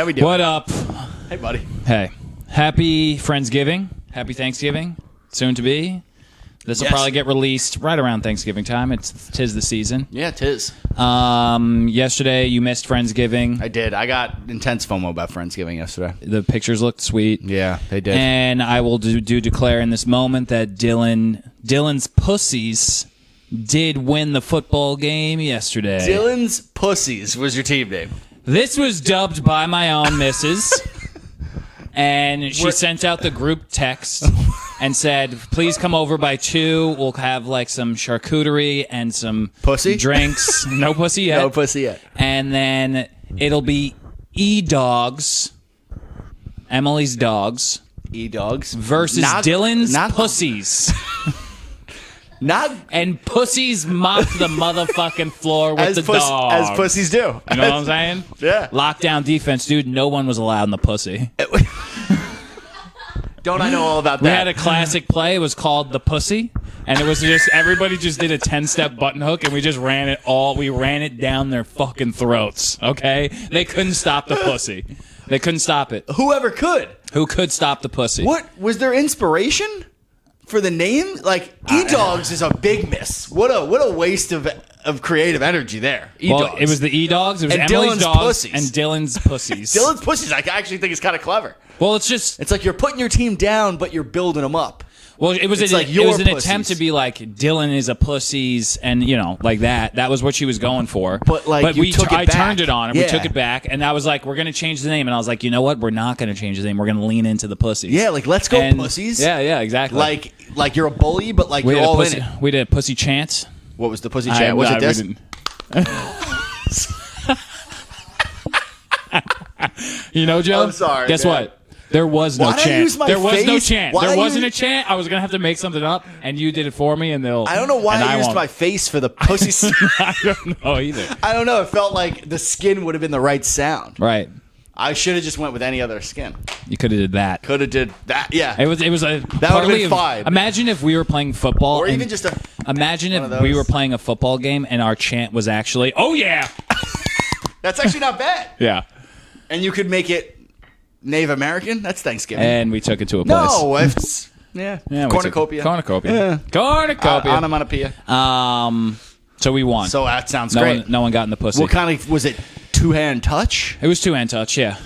How we doing? What up? Hey, buddy. Hey. Happy Friendsgiving. Happy Thanksgiving. Soon to be. This will probably get released right around Thanksgiving time. Tis the season. Yeah, tis. Yesterday, you missed Friendsgiving. I did. I got intense FOMO about Friendsgiving yesterday. The pictures looked sweet. Yeah, they did. And I will declare in this moment that Dylan's Pussies did win the football game yesterday. Dylan's Pussies was your team name. This was dubbed by my own missus. And she sent out the group text and said, please come over by 2. We'll have like some charcuterie and some pussy drinks. No pussy yet. No pussy yet. And then it'll be E-Dogs, Emily's dogs. E-Dogs. Versus Dylan's Pussies. And pussies mop the motherfucking floor with the dog. As pussies do. You know what I'm saying? Yeah. Lockdown defense, dude. No one was allowed in the pussy. Don't I know all about that? We had a classic play. It was called The Pussy. And it was just, everybody just did a 10-step button hook, and we just ran it all. We ran it down their fucking throats, okay? They couldn't stop the pussy. They couldn't stop it. Whoever could. Who could stop the pussy? What? Was there inspiration for the name? Like, E-Dogs is a big miss. What a waste of creative energy there. E-Dogs. Well, it was the E-Dogs. It was and Emily's Dylan's dogs pussies. and Dylan's pussies. Dylan's Pussies, I actually think is kind of clever. Well, it's like you're putting your team down, but you're building them up. Well, it was like it was an attempt to be like Dylan is a pussies, and like that. That was what she was going for. But I turned it on, and we took it back, and I was like, we're gonna change the name, and I was like, you know what? We're not gonna change the name. We're gonna lean into the pussies. Yeah, like let's go pussies. Yeah, exactly. Like you're a bully, but like you're all in it. We did a pussy chant. What was the pussy chant? Was it this? You know, Joe? I'm sorry. Guess what? There was no chant. There was no chant. There wasn't a chant. I was gonna have to make something up, and you did it for me. And I don't know why I used my face for the pussy. I don't know either. I don't know. It felt like the skin would have been the right sound. Right. I should have just went with any other skin. You could have did that. Could have did that. Yeah. It was a. That would have been fine. Imagine if we were playing football, or even just a. Imagine if we were playing a football game and our chant was actually, "Oh yeah." That's actually not bad. Yeah. And you could make it Native American. That's Thanksgiving. And we took it to a place. No, it's cornucopia. Cornucopia. Yeah. Cornucopia. Onomatopoeia. So we won. So that sounds great. No one got in the pussy. What kind of was it? 2-hand touch? It was 2-hand touch. Yeah.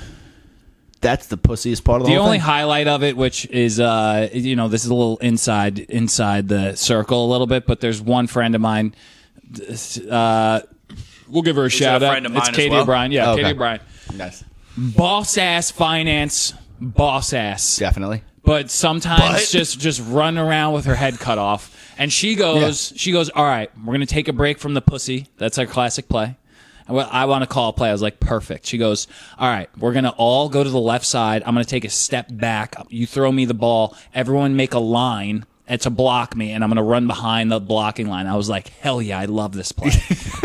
That's the pussiest part of the whole only thing? highlight of it, which is, this is a little inside the circle a little bit, but there's one friend of mine. We'll give her a shout out. It's Katie O'Brien. Yeah, okay. Katie O'Brien. Nice. Boss ass finance, boss ass. Definitely. But sometimes just run around with her head cut off. And she goes, all right, we're going to take a break from the pussy. That's our classic play. I want to call a play. I was like, perfect. She goes, all right, we're going to all go to the left side. I'm going to take a step back. You throw me the ball. Everyone make a line to block me, and I'm going to run behind the blocking line. I was like, hell yeah, I love this play.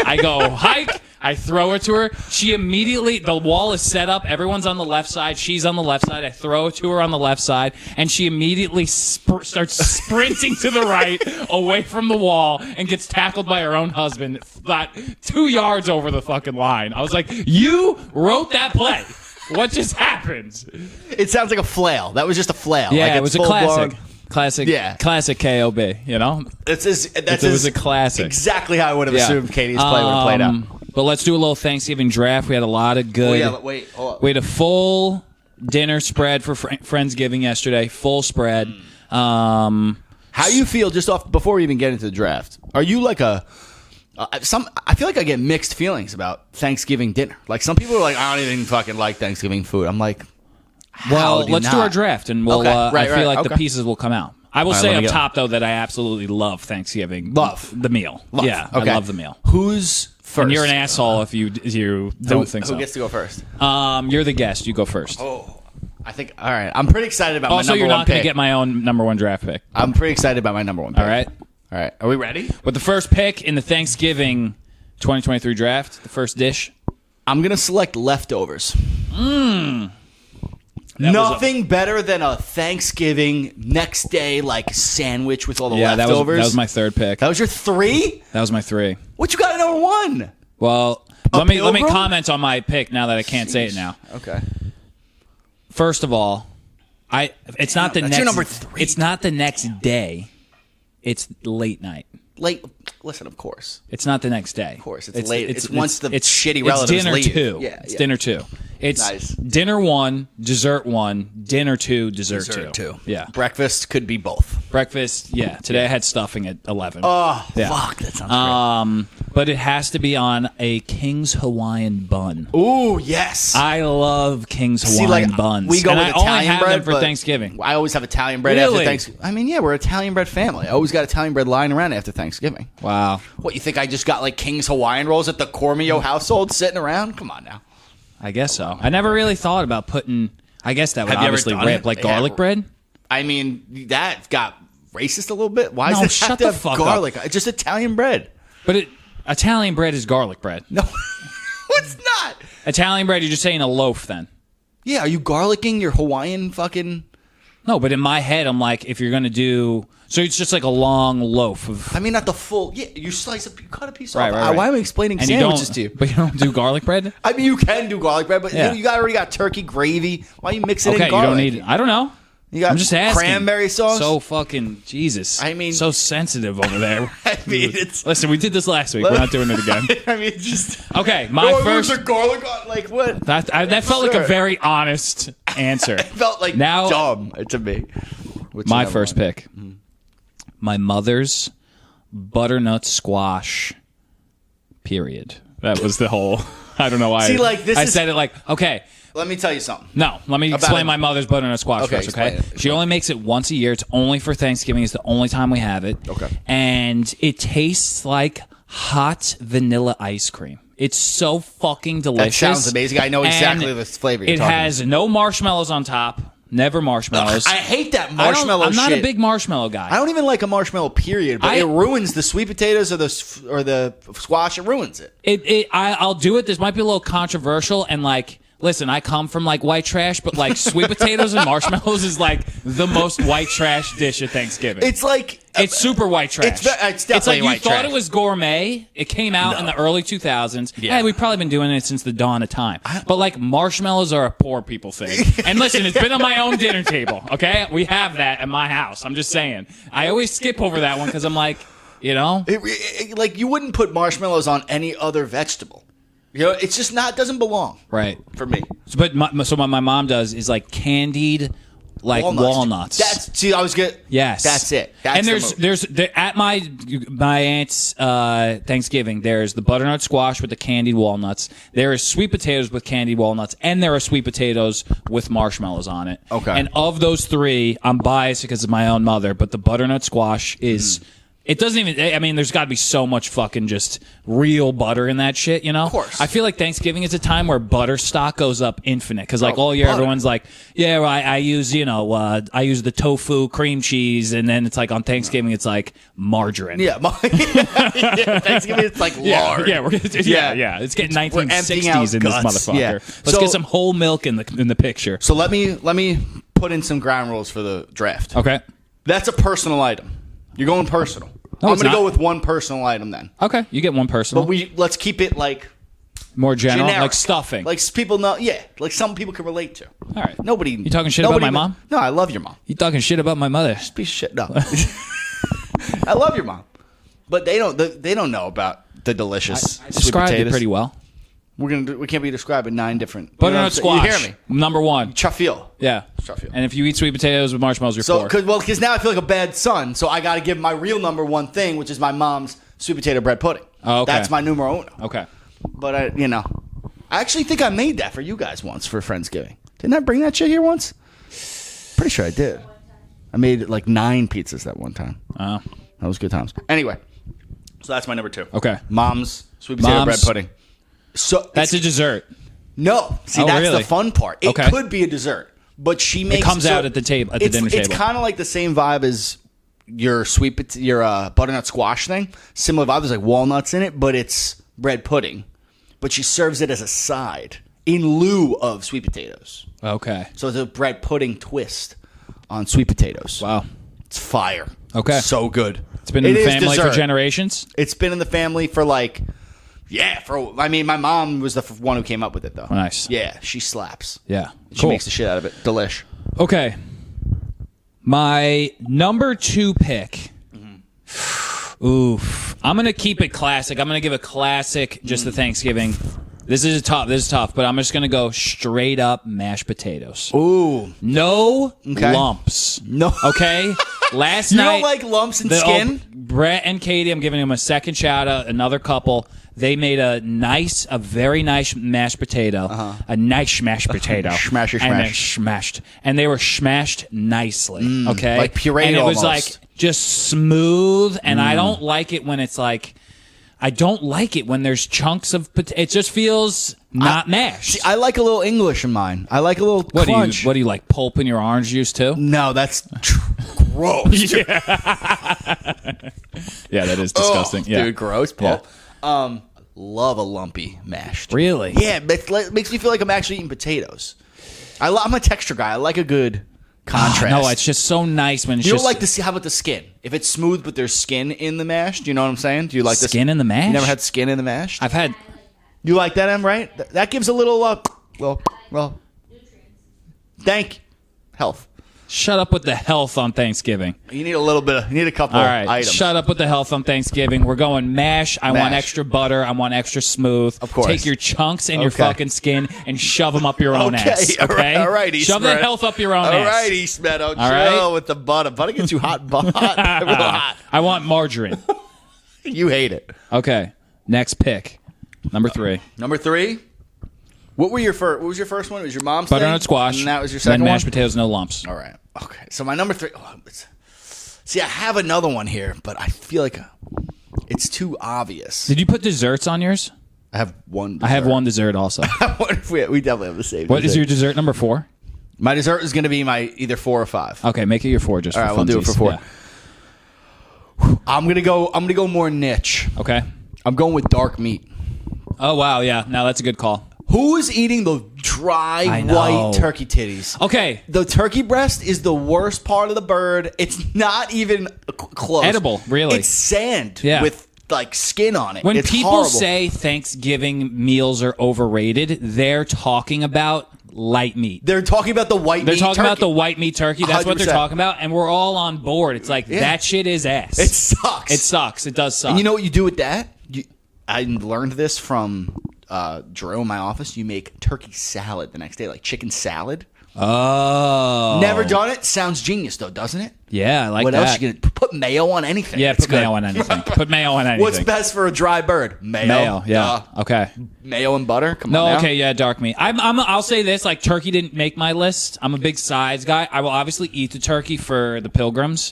I go, hike. I throw it to her. She immediately, the wall is set up. Everyone's on the left side. She's on the left side. I throw it to her on the left side, and she immediately starts sprinting to the right away from the wall and gets tackled by her own husband about 2 yards over the fucking line. I was like, you wrote that play. What just happened? It sounds like a flail. That was just a flail. Yeah, like it was a classic. Classic KOB, you know? It was a classic. Exactly how I would have assumed Katie's play would have played out. But let's do a little Thanksgiving draft. We had a lot of good. Oh, yeah, wait. Hold up. We had a full dinner spread for Friendsgiving yesterday. Full spread. How you feel just off before we even get into the draft? Are you like I feel like I get mixed feelings about Thanksgiving dinner. Like some people are like, I don't even fucking like Thanksgiving food. I'm like, let's do our draft, and we'll. I feel like the pieces will come out. I will say up top though that I absolutely love Thanksgiving. Love the meal. Love. Yeah, okay. I love the meal. Who's first? And you're an asshole if you don't think so. Who gets to go first? You're the guest. You go first. Oh, I think. All right. I'm pretty excited about my number one pick. Also, you're not going to get my own number one draft pick. I'm pretty excited about my number one pick. All right. All right. Are we ready? With the first pick in the Thanksgiving 2023 draft, the first dish. I'm going to select leftovers. Nothing better than a Thanksgiving next day like sandwich with all the leftovers. That was my third pick. That was your 3? That was my 3. What you got at number 1? Well, let me pilgrim? comment on my pick now that I can't say it now. Okay. First of all, it's not the that's next. your number 3. It's not the next day. It's late night. Late. Listen, of course. It's not the next day. Of course, it's late. It's once the shitty it's relatives dinner leave. 2. Yeah, it's yeah. dinner 2. It's Nice. dinner 1, dessert 1, dinner 2, dessert 2. Yeah. Breakfast could be both. Breakfast, yeah. Today I had stuffing at 11. Oh, Yeah. fuck. That sounds But it has to be on a King's Hawaiian bun. great. Ooh, yes. I love King's See, Hawaiian like, buns. we go and with I only Italian have bread them for but Thanksgiving. I always have Italian bread after Really? Thanksgiving. I mean, yeah, we're an Italian bread family. I always got Italian bread lying around after Thanksgiving. Wow. What, you think I just got like King's Hawaiian rolls at the Cormio household sitting around? Come on now. I guess so. I never really thought about putting. I guess that would Have you ever obviously done rip it? like Yeah. garlic bread. I mean, that got racist a little bit. Why No, does it shut have to the have fuck up. garlic? It's just Italian bread. But Italian bread is garlic bread. No, it's not. Italian bread, you're just saying a loaf then. Yeah, are you garlicking your Hawaiian fucking... No, but in my head, I'm like, if you're going to do... So it's just like a long loaf of... I mean, not the full... Yeah, you cut a piece Right, off. right, right. Why am I explaining and sandwiches to you? But you don't do garlic bread? I mean, you can do garlic bread, but Yeah. you already got turkey gravy. Why you mix it Okay, in you garlic? don't need... I don't know. You got I'm just asking. cranberry sauce? So fucking... Jesus. I mean- So sensitive over there. I mean, it's... Listen, we did this last week. We're not doing it again. I mean, just... Okay, my first... There's a garlic on... Like, what? That felt like a Sure. very honest answer. It felt like Now- dumb to me. What's My your first number one? pick. My mother's butternut squash. Period. That was the whole. I don't know why. See, like, this I is- said it like, okay. Let me tell you something. No, let me explain it. my mother's butternut squash Okay, first, okay? explain it. She only makes it once a year. It's only for Thanksgiving. It's the only time we have it. Okay. And it tastes like hot vanilla ice cream. It's so fucking delicious. sounds amazing. I know exactly And the flavor you're it talking has no marshmallows on top. Never marshmallows. I hate that marshmallow I'm not shit. a big marshmallow guy. I don't even like a marshmallow, period. But I- it ruins the sweet potatoes or the squash. It ruins it. I'll do it. This might be a little controversial, and like, listen, I come from like white trash, but like sweet potatoes and marshmallows is like the most white trash dish at Thanksgiving. It's like It's super white trash. It's definitely like you white thought trash. it was gourmet. It came out in the early 2000s. Yeah. Hey, we've probably been doing it since the dawn of time. But like marshmallows are a poor people thing. And listen, it's been on my own dinner table. Okay, we have that at my house. I'm just saying. I always skip over that one because I'm like, you know, like you wouldn't put marshmallows on any other vegetable. You know, it's just not doesn't belong right. for me. But what my mom does is like candied. Like walnuts. I was good. Yes, that's it. That's and the move. at my aunt's Thanksgiving, there's the butternut squash with the candied walnuts. There is sweet potatoes with candied walnuts, and there are sweet potatoes with marshmallows on it. Okay. And of those three, I'm biased because of my own mother, but the butternut squash is. It doesn't even. I mean, there's got to be so much fucking just real butter in that shit, you know. Of course. I feel like Thanksgiving is a time where butter stock goes up infinite because like all year butter. everyone's like, yeah, well, I use I use the tofu cream cheese, and then it's like on Thanksgiving it's like margarine. Yeah, Thanksgiving it's like lard. Yeah, yeah. It's getting We're emptying 1960s out in guts. this motherfucker. Yeah. Let's So- get some whole milk in the picture. So let me put in some ground rules for the draft. Okay. That's a personal item. You're going personal. No, I'm it's going to not. go with one personal item then. Okay, you get one personal. But let's keep it like More general, generic. like stuffing. Like people know, yeah, like some people can relate to. All right. Nobody. You talking shit about my mom? No, I love your mom. You talking shit about my mother? Piece of shit. No. I love your mom. But they don't know about the delicious I sweet described potatoes. it pretty well. We can't be describing 9 different Butternut squash. You hear me? Number one. Chafil. Yeah. Chafil. And if you eat sweet potatoes with marshmallows, you're So, poor. because now I feel like a bad son, so I got to give my real number one thing, which is my mom's sweet potato bread pudding. Oh, okay. That's my numero uno. Okay. But I actually think I made that for you guys once for Friendsgiving. Didn't I bring that shit here once? Pretty sure I did. I made like 9 pizzas that one time. Oh. That was good times. Anyway, so that's my number 2. Okay. Mom's sweet potato bread pudding. So That's a dessert. no. See, Oh, that's really? the fun part. It Okay. could be a dessert, but she makes It comes out at the table at the dinner It's table. kind of like the same vibe as your butternut squash thing. Similar vibe. There's like walnuts in it, but it's bread pudding. But she serves it as a side in lieu of sweet potatoes. Okay. So it's a bread pudding twist on sweet potatoes. Wow. It's fire. Okay. So good. It's been in the is family for dessert. generations. It's been in the family for like Yeah, I mean, my mom was the one who came up with it, though. Nice. Yeah, she slaps. Yeah. She Cool. makes the shit out of it. Delish. Okay. My number 2 pick. Oof. I'm going to keep it classic. I'm going to give a classic just the Thanksgiving. This is tough, but I'm just going to go straight up mashed potatoes. Ooh. No lumps. No. Okay? Last You night. don't like lumps and skin? Brett and Katie, I'm giving them a second shout out, another couple. They made a very nice mashed potato. A nice mashed potato. Smash. And they're smashed. And they were smashed nicely. Okay? Like pureed And it was almost. like just smooth. And I don't like it when it's like, I don't like it when there's chunks of potato. It just feels not mashed. See, I like a little English in mine. I like a little crunch. What do you like, pulp in your orange juice too? No, that's gross. Yeah, that is disgusting. Oh, yeah. dude, gross, Paul. Love a lumpy mashed. Really? Yeah, it makes me feel like I'm actually eating potatoes. I'm a texture guy. I like a good contrast. No, it's just so nice when it's You just... don't like to see, how about the skin? If it's smooth but there's skin in the mash, do you know what I'm saying? Do you like Skin in the mash? You never had skin in the mash? I've had... You like that, Em, right? That gives a little, thank health. Shut up with the health on Thanksgiving. You need you need a couple All right, items. shut up with the health on Thanksgiving. We're going mash. I want Mash. extra butter. I want extra smooth. Of course. Take your chunks and your Okay. fucking skin and shove them up your own ass. Okay? All right, East Shove the Meadow. health up your own ass. All right, East Meadow. Chill right? with the butter. Butter gets you hot. Real hot. I want margarine. You hate it. Okay, next pick. Number 3. Number 3. What was your first one? It was your mom's Butternut thing? squash. And that was your Then second one? mashed potatoes, no lumps. All right. Okay. So my number 3. See, I have another one here, but I feel like it's too obvious. Did you put desserts on yours? I have one. I have one dessert also. I wonder if we definitely have the same. What is dessert. your dessert number 4? My dessert is going to be my either 4 or 5. Okay, make it your 4 just All for right, we'll do it for funsies. 4. Yeah. I'm gonna go more niche. Okay. I'm going with dark meat. Oh, wow, yeah. Now that's a good call. Who is eating the dry I know. white turkey titties? Okay. The turkey breast is the worst part of the bird. It's not even close. Edible, really. It's sand Yeah. with like skin on it. When it's people horrible. say Thanksgiving meals are overrated, they're talking about light meat. They're talking about the white They're meat talking turkey. about the white meat turkey. That's what they're 100%. talking about, and we're all on board. It's like, that shit is ass. It sucks. It sucks. It does suck. And you know what you do with that? I learned this from Drew in my office. You make turkey salad the next day, like chicken salad. Oh. Never done it. Sounds genius, though, doesn't it? Yeah, I like What that. else you gonna put mayo on anything? Yeah, It's put mayo good. on anything. Put mayo on anything. What's best for a dry bird? Mayo. Mayo, yeah. Okay. Mayo and butter. Come No, on now. okay, yeah, dark meat. I'll say this: like, turkey didn't make my list. I'm a big sides guy. I will obviously eat the turkey for the pilgrims,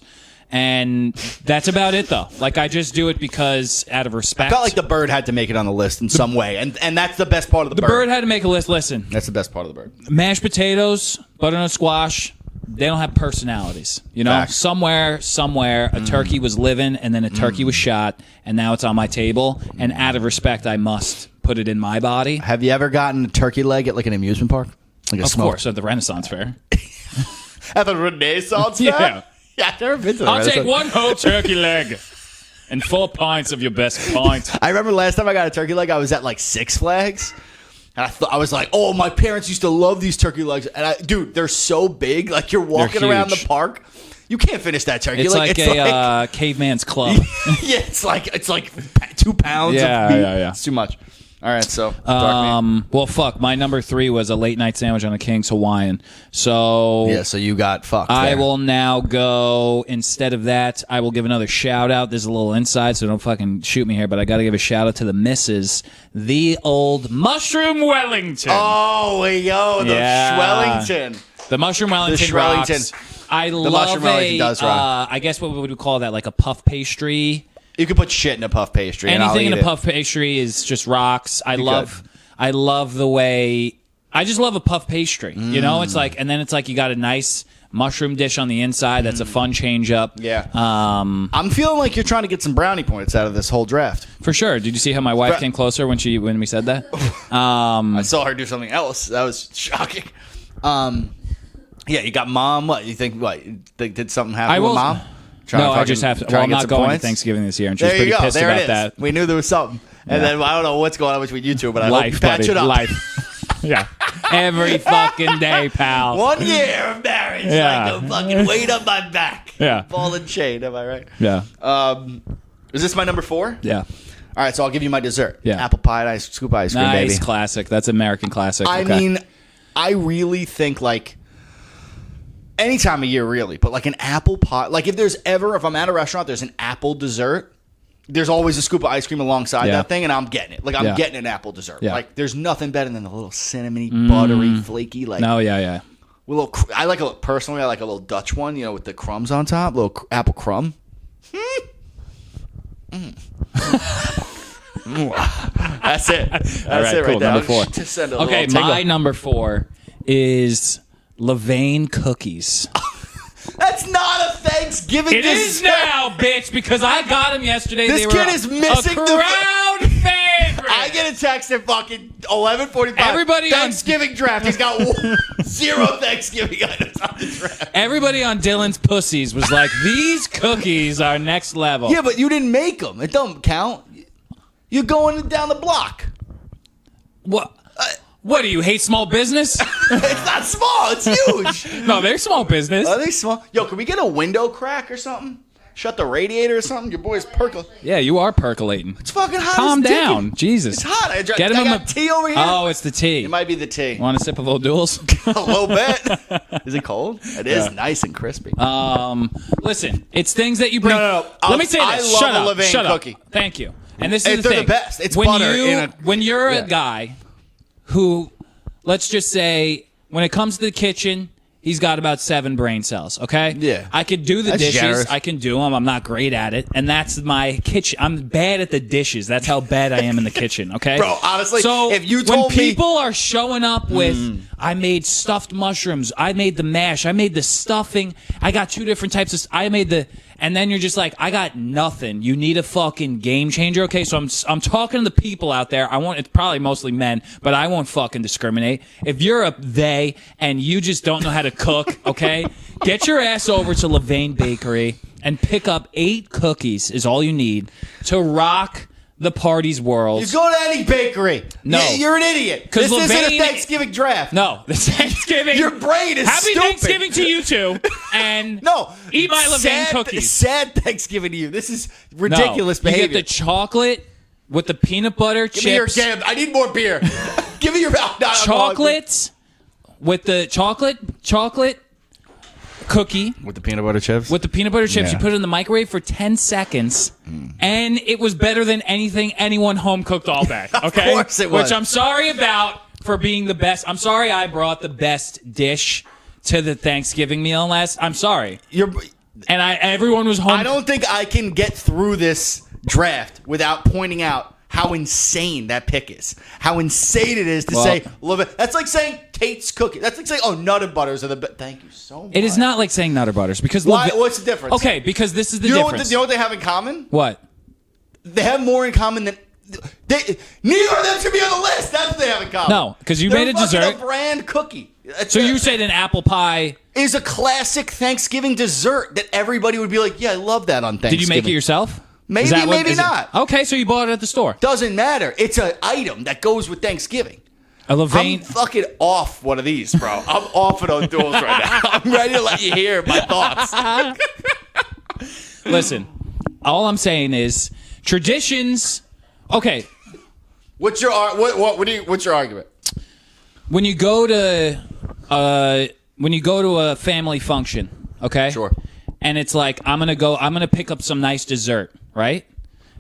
and that's about it, though. Like, I just do it because out of respect. I felt like the bird had to make it on the list in some way, and that's the best part of the bird. the bird had to make a list. Listen, That's the best part of the bird. mashed potatoes, butternut squash. They don't have personalities, you know. Facts. Somewhere, a turkey was living, and then a turkey was shot, and now it's on my table. And out of respect, I must put it in my body. Have you ever gotten a turkey leg at like an amusement park? Like a Of smoked- course, at the Renaissance Fair. At the Renaissance Yeah. Fair? Yeah, I've never been to the I'll take Renaissance. one whole turkey leg and 4 pints of your best pint. I remember last time I got a turkey leg, I was at like Six Flags. And I was like, oh, my parents used to love these turkey legs. And dude, they're so big. Like you're walking around the huge. park. You can't finish that turkey. It's like a caveman's club. yeah, it's like 2 pounds Yeah, of meat. yeah. It's too much. All right, so dark meat. Well, fuck. My number 3 was a late night sandwich on a King's Hawaiian. So Yeah, so you got fucked. I there. will now go, instead of that, I will give another shout out. There's a little inside, so don't fucking shoot me here, but I got to give a shout out to the missus, the old Mushroom Wellington. Oh, yo, the Yeah. Schwellington. The Mushroom Wellington The rocks. Schwellington. I love Mushroom Wellington does rock. I guess what would we call that? Like a puff pastry? You could put shit in a puff pastry. and I'll Anything in eat a it. puff pastry is just rocks. I could. love the way. I just love a puff pastry. You know, it's like, and then it's like you got a nice mushroom dish on the inside. That's a fun change up. Yeah. I'm feeling like you're trying to get some brownie points out of this whole draft. For sure. Did you see how my wife came closer when we said that? I saw her do something else. That was shocking. Yeah, you got mom. What you think? What did something happen with mom? No, I just have to. Well, I'm not going to points? Thanksgiving this year, and she's There you pretty go. pissed There about it is. that. We knew there was something. And then I don't know what's going on between you two, but I hope you patch buddy, it up. life. Yeah. Every fucking day, pal. 1 year of marriage, like a fucking weight up my back. Yeah. Ball and chain, am I right? Yeah. Is this my number 4? Yeah. All right, so I'll give you my dessert. Yeah. Apple pie and scoop ice cream, Nice baby. classic. That's American classic. I mean, I really think like any time of year, really, but like an apple pie. Like if I'm at a restaurant, there's an apple dessert. There's always a scoop of ice cream alongside that thing, and I'm getting it. Like I'm getting an apple dessert. Yeah. Like there's nothing better than the little cinnamony, buttery, flaky. Like yeah. I like personally. I like a little Dutch one, with the crumbs on top, little apple crumb. That's it. That's right, it right cool. there. Number 4. Just send a Okay, little my tingle. number 4 is Levain cookies. That's not a Thanksgiving It is dessert. now, bitch, because I got them yesterday. This They kid were is missing a the- crowd favorite. I get a text at fucking 11:45. Everybody on- Thanksgiving draft. He's got 0 Thanksgiving items on the draft. Everybody on Dylan's Pussies was like, these cookies are next level. Yeah, but you didn't make them. It don't count. You're going down the block. What do you hate small business? It's not small. It's huge. No, they're small business. Are they small? Yo, can we get a window crack or something? Shut the radiator or something? Your boy's percolating. Yeah, you are percolating. It's fucking hot. Calm as down, dick. Jesus. It's hot. I Get him got tea over here. Oh, it's the tea. It might be the tea. Want a sip of O'Doul's? A little bit. Is it cold? It is nice and crispy. Listen, it's things that you bring. No. Let me say I this. love Shut a up. Levain Shut up. cookie. Thank you. And this is the They're thing. the best. It's when butter when you're yeah. a guy who, let's just say, when it comes to the kitchen, he's got about 7 brain cells, okay? Yeah. I could do the That's dishes. generous. I can do them. I'm not great at it. And that's my kitchen. I'm bad at the dishes. That's how bad I am in the kitchen, okay? Bro, honestly, so if you when told me... people are showing up with, I made stuffed mushrooms, I made the mash, I made the stuffing, I got 2 different types of, and then you're just like, I got nothing. You need a fucking game changer. Okay, so I'm talking to the people out there. It's probably mostly men, but I won't fucking discriminate. If you're a they and you just don't know how to cook, okay, get your ass over to Levain Bakery and pick up 8 cookies is all you need to rock the party's world. You go to any bakery. No. You're an idiot. 'Cause This isn't a Levain- Thanksgiving draft. No, this Thanksgiving. Your brain is Happy stupid. Thanksgiving to you two, and No. eat my Levain cookies. Sad Thanksgiving to you. This is ridiculous no, behavior. You get the chocolate with the peanut butter Give me your chips. damn... I need more beer. Give me your... Chocolate with the chocolate cookie With the peanut butter chips? with the peanut butter chips. Yeah. You put it in the microwave for 10 seconds, and it was better than anything anyone home cooked all day. Okay, course it was. Which I'm sorry about for being the best. I'm sorry I brought the best dish to the Thanksgiving meal last. I'm sorry, and everyone was home. I don't think I can get through this draft without pointing out how insane that pick is. How insane it is to say, that's like saying Tate's cookie. That's like saying, Nutter Butters are the best. Thank you so much. It is not like saying Nutter Butters because Why? What's the difference? Okay, because this is the You know difference. what they have in common? What? They have more in common than... neither of them should be on the list. That's what they have in common. No, because you They're made a fucking dessert. a brand cookie. So you said an apple pie. Is a classic Thanksgiving dessert that everybody would be like, yeah, I love that on Thanksgiving. Did you make it yourself? Maybe, Is that what- maybe is it- not. Okay, so you bought it at the store. Doesn't matter. It's an item that goes with Thanksgiving. A Levain. I'm fucking off one of these, bro. I'm off of those duels right now. I'm ready to let you hear my thoughts. Listen, all I'm saying is traditions. Okay, What's your what's your argument? when you go to a family function, okay? Sure. And it's like I'm gonna pick up some nice dessert, right?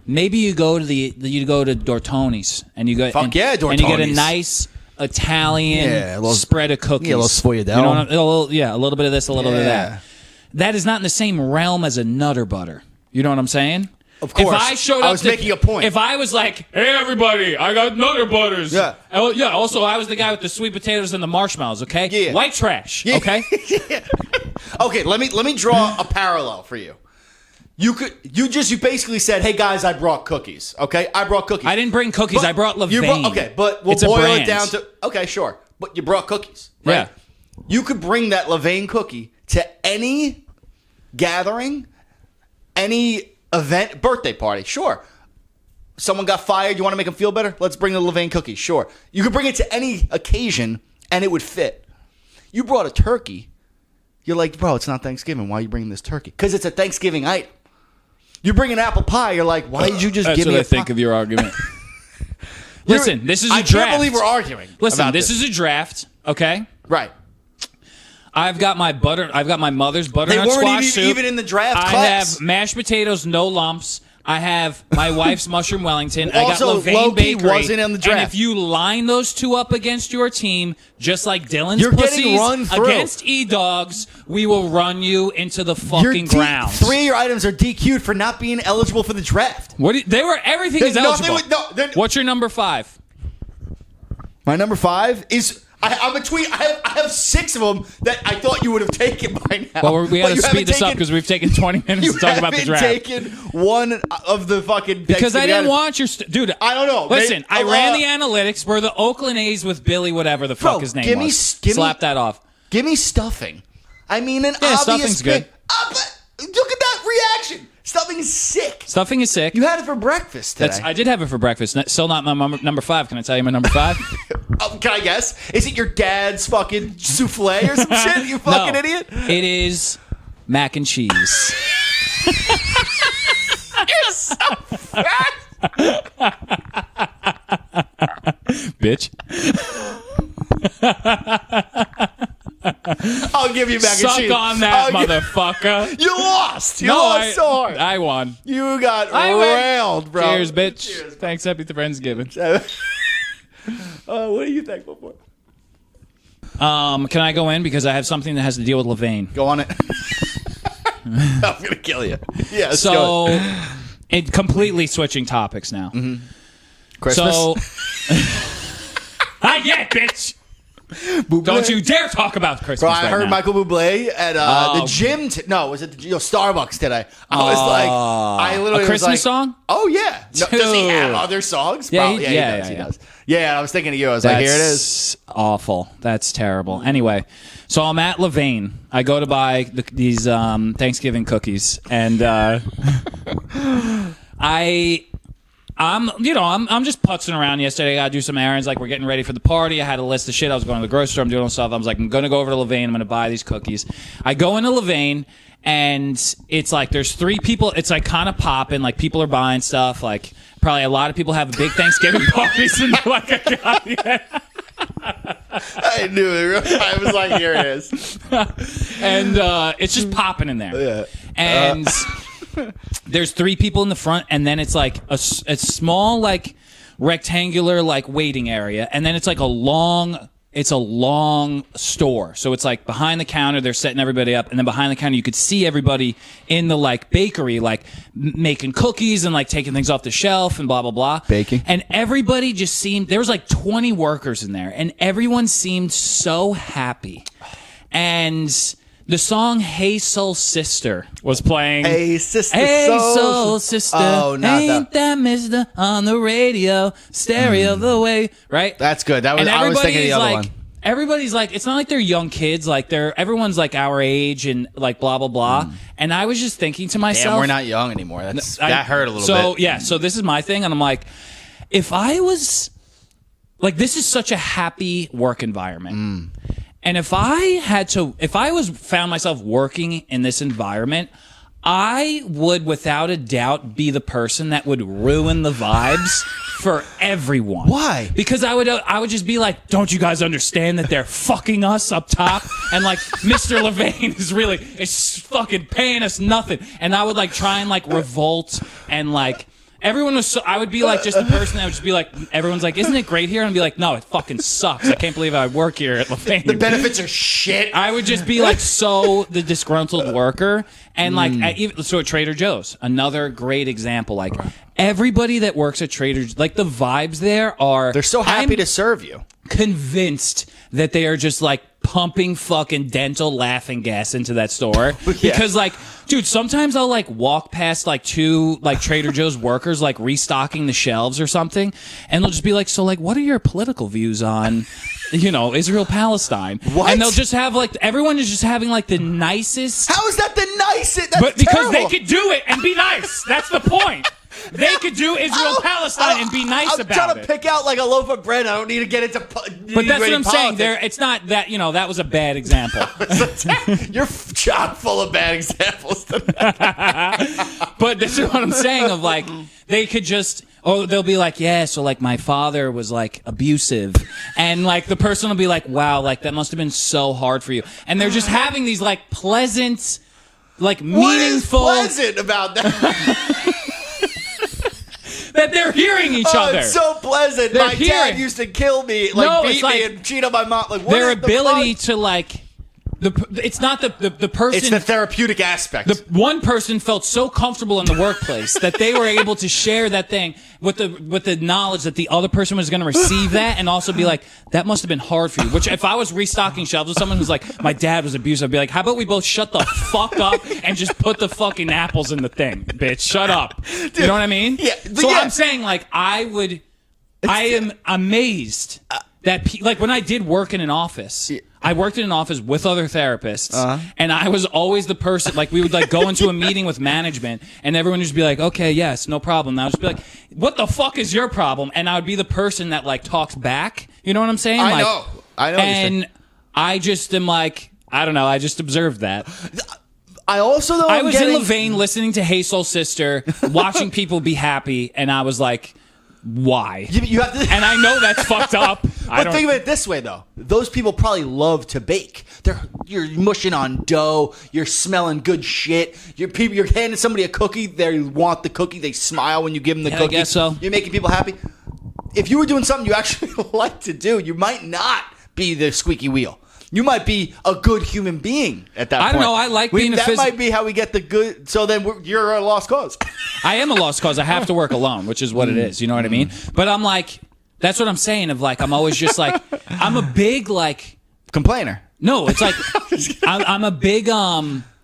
Maybe you go to Dortoni's and you go Fuck and, yeah, and you get a Dortoni's. nice Italian Yeah, a little- spread of cookies. yeah, a little sfogliatelle. You know what a little bit of this, a little bit of Yeah. that. That is not in the same realm as a Nutter Butter. You know what I'm saying? Of course. If I showed up, I was making a point. If I was like, "Hey, everybody, I got Nutter Butters." Yeah. Oh, yeah. Also, I was the guy with the sweet potatoes and the marshmallows. Okay. Yeah. White trash. Yeah. Okay. Okay, let me draw a parallel for you. You basically said, "Hey guys, I brought cookies." Okay, I brought cookies. I didn't bring cookies. But I brought Levain. you okay, but we'll It's a boil it brand. down to okay, sure. But you brought cookies, right? Yeah. You could bring that Levain cookie to any gathering, any event, birthday party, sure. Someone got fired. You want to make them feel better? Let's bring the Levain cookie. Sure. You could bring it to any occasion, and it would fit. You brought a turkey. You're like, bro, it's not Thanksgiving. Why are you bringing this turkey? Because it's a Thanksgiving item. You bring an apple pie. You're like, why did you just give me a That's what I think of your argument. Listen, this is a draft. I can't believe we're arguing. Listen, this is a draft, okay? Right. I've got my mother's butternut squash soup. They weren't even in the draft class. I have mashed potatoes, no lumps. I have my wife's mushroom Wellington. Also, I got Levain Loki Bakery. wasn't in the draft. And if you line those two up against your team, just like Dylan's You're getting pussies run through. against E-Dogs, we will run you into the fucking ground. 3 of your items are DQ'd for not being eligible for the draft. Everything is eligible. What's your number 5? My number 5 is... I'm between. I have 6 of them that I thought you would have taken by now. Well, we got to speed this up because we've taken 20 minutes to talk about the draft. You haven't taken one of the fucking... Because I didn't want your... Dude, I don't know. Listen, I ran the analytics. We're the Oakland A's with Billy whatever the fuck his name was. Slap that off. Give me stuffing. I mean, an obvious... stuffing's good. But look at that reaction. Stuffing is sick. Stuffing is sick. You had it for breakfast today. I did have it for breakfast. Still not my number 5. Can I tell you my number 5? Can I guess? Is it your dad's fucking souffle or some shit? You fucking idiot. It is mac and cheese. You're so fat. Bitch. I'll give you mac and cheese. Suck on that, motherfucker. You lost. You lost so hard. I won. You got railed, bro. Cheers, bitch. Cheers. Thanks. Happy Friendsgiving. What are you thankful for? Can I go in? Because I have something that has to deal with Levain. Go on it. I'm going to kill you. Yeah, so, completely switching topics now. Mm-hmm. Christmas? So, not yet, bitch. Bublé. Don't you dare talk about Christmas. Bro, I heard Michael Bublé at the gym. Was it Starbucks today? I was like, I literally a Christmas was like, song? Oh yeah. No, does he have other songs? Yeah, he does. Yeah, I was thinking of you. I was like, here it is. Awful. That's terrible. Anyway, so I'm at Levain. I go to buy these Thanksgiving cookies, and I'm just putzing around yesterday. I got to do some errands. Like, we're getting ready for the party. I had a list of shit. I was going to the grocery store. I'm doing stuff. I was like, I'm going to go over to Levain. I'm going to buy these cookies. I go into Levain, and it's like there's 3 people. It's like kind of popping. Like, people are buying stuff. Like, probably a lot of people have big Thanksgiving parties. And like, I knew it. I was like, here it is. And it's just popping in there. Yeah. And... There's 3 people in the front, and then it's like a small, like, rectangular, like, waiting area, and then it's like a long store. So it's like behind the counter, they're setting everybody up, and then behind the counter you could see everybody in the, like, bakery, like, making cookies and, like, taking things off the shelf and blah, blah, blah. Baking. And everybody just seemed, there was like 20 workers in there, and everyone seemed so happy. And... the song "Hey Soul Sister" was playing. Hey sister, hey soul sister, ain't that Mister on the radio, stereo the way, right? That's good. That was. I was thinking of the other one. Everybody's like, it's not like they're young kids, like everyone's like our age and like blah blah blah. And I was just thinking to myself, damn, we're not young anymore. That hurt a little bit. So yeah, so this is my thing, and I'm like, if I was like, this is such a happy work environment. And if I found myself working in this environment, I would, without a doubt, be the person that would ruin the vibes for everyone. Why? Because I would just be like, don't you guys understand that they're fucking us up top? And like, Mr. Levain is fucking paying us nothing. And I would like try and like revolt and like... Everyone was I would be like just the person that would just be like, everyone's like, isn't it great here? And I'd be like, no, it fucking sucks. I can't believe I work here at Levain. The benefits are shit. I would just be like the disgruntled worker. And like, so at Trader Joe's, another great example. Like, everybody that works at Trader Joe's, like the vibes there are... they're so happy to serve you. Convinced that they are just like pumping fucking dental laughing gas into that store. Because like, dude, sometimes I'll like walk past like 2 like Trader Joe's workers like restocking the shelves or something, and they'll just be like, so like, what are your political views on Israel Palestine? What? And they'll just have like, everyone is just having like the nicest... How is that the nicest? That's but because terrible. they could do it and be nice. That's the point. They could do Israel-Palestine and be nice about it. I'm trying to pick out like a lof of bread. I don't need to get into But that's what I'm saying. It's not that, that was a bad example. You're chock full of bad examples. But this is what I'm saying of like, they could just... Oh, they'll be like, yeah, so like my father was like abusive. And like the person will be like, wow, like that must have been so hard for you. And they're just having these like pleasant, like meaningful. What is pleasant about that? That they're hearing each other. It's so pleasant. They're my dad used to kill me, beat me and cheat on my mom. Like, what their ability to like. It's not the person. It's the therapeutic aspect. The one person felt so comfortable in the workplace that they were able to share that thing with the knowledge that the other person was going to receive that and also be like, that must have been hard for you. Which if I was restocking shelves with someone who's like, my dad was abusive, I'd be like, how about we both shut the fuck up and just put the fucking apples in the thing, bitch? Shut up. Dude, you know what I mean? Yeah. So I'm saying like I am amazed that like when I did work in an office. Yeah. I worked in an office with other therapists, and I was always the person, like, we would, like, go into a meeting with management, and everyone would just be like, okay, yes, no problem. And I would just be like, what the fuck is your problem? And I would be the person that, like, talks back. You know what I'm saying? I know. And I just am like, I don't know, I just observed that. I also, though, I was in Louvain listening to Hey Soul Sister, watching people be happy, and I was like, why? You have to, and I know that's fucked up. But think of it this way, though. Those people probably love to bake. You're mushing on dough. You're smelling good shit. You're handing somebody a cookie. They want the cookie. They smile when you give them the cookie. I guess so. You're making people happy. If you were doing something you actually like to do, you might not be the squeaky wheel. You might be a good human being at that point. I don't know. I like being a That might be how we get the good. So then you're a lost cause. I am a lost cause. I have to work alone, which is what it is. You know what I mean? But I'm like, that's what I'm saying of like, I'm always just like, I'm a big like. Complainer. No, it's like, I'm a big,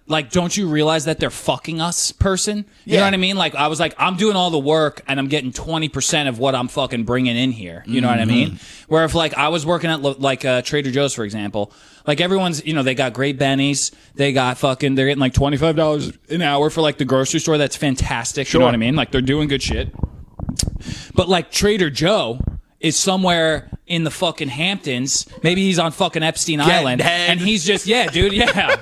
like, don't you realize that they're fucking us person? You know what I mean? Like, I was like, I'm doing all the work and I'm getting 20% of what I'm fucking bringing in here. You know what I mean? Where if, like, I was working at, like, Trader Joe's, for example, like, everyone's, they got great bennies. They got fucking, they're getting, like, $25 an hour for, like, the grocery store. That's fantastic. Sure. You know what I mean? Like, they're doing good shit. But, like, Trader Joe is somewhere in the fucking Hamptons. Maybe he's on fucking Epstein Island. And he's just, yeah, dude, yeah.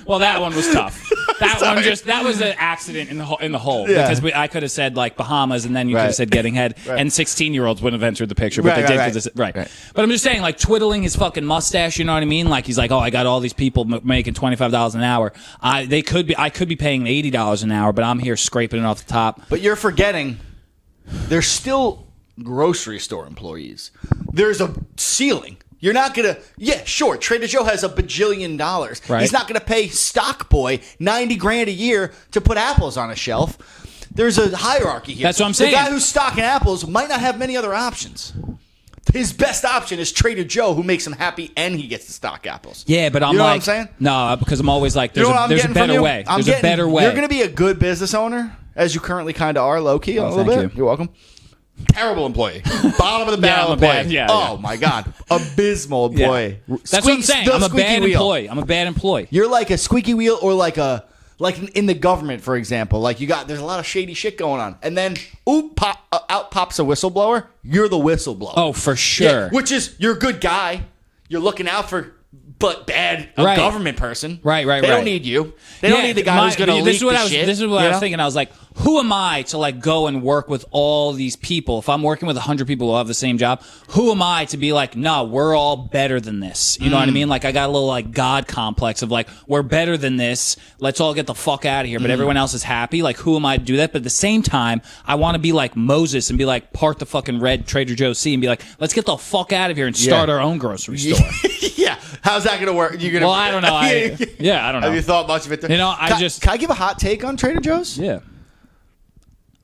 Well, that one was tough. That was an accident in the hole. Yeah. Because I could have said, like, Bahamas, and then you could have said getting head, and 16-years wouldn't have entered the picture, but they did. Right. But I'm just saying, like, twiddling his fucking mustache, you know what I mean? Like, he's like, oh, I got all these people making $25 an hour. I could be paying $80 an hour, but I'm here scraping it off the top. But you're forgetting, there's still grocery store employees. There's a ceiling. You're not gonna. Yeah, sure. Trader Joe has $1 bajillion. Right. He's not gonna pay Stock Boy $90,000 a year to put apples on a shelf. There's a hierarchy here. That's what I'm saying. The guy who's stocking apples might not have many other options. His best option is Trader Joe, who makes him happy and he gets to stock apples. Yeah, but I'm you know like, what I'm saying? No, because I'm always like, there's a better way. There's a better way. You're gonna be a good business owner, as you currently kind of are, low key, a little bit. You're welcome. Terrible employee. Bottom of the barrel employee. Oh, my God. Abysmal employee. Yeah. That's what I'm saying. I'm a bad employee. I'm a bad employee. You're like a squeaky wheel or like in the government, for example. Like there's a lot of shady shit going on. And then, out pops a whistleblower. You're the whistleblower. Oh, for sure. Yeah, which is, you're a good guy. You're looking out for, but bad government person. Right. They don't need you. They don't need the guy who's going to leak the shit. This is what I was thinking. I was like, who am I to like go and work with all these people? If I'm working with 100 people who have the same job, who am I to be like, no, we're all better than this? You know what I mean? Like I got a little like God complex of like, we're better than this. Let's all get the fuck out of here. But everyone else is happy. Like who am I to do that? But at the same time, I want to be like Moses and be like, part the fucking red Trader Joe Sea and be like, let's get the fuck out of here and start our own grocery store. Yeah. How's that going to work? You're gonna. Well, I don't know. I don't know. Have you thought much of it? Can I give a hot take on Trader Joe's? Yeah.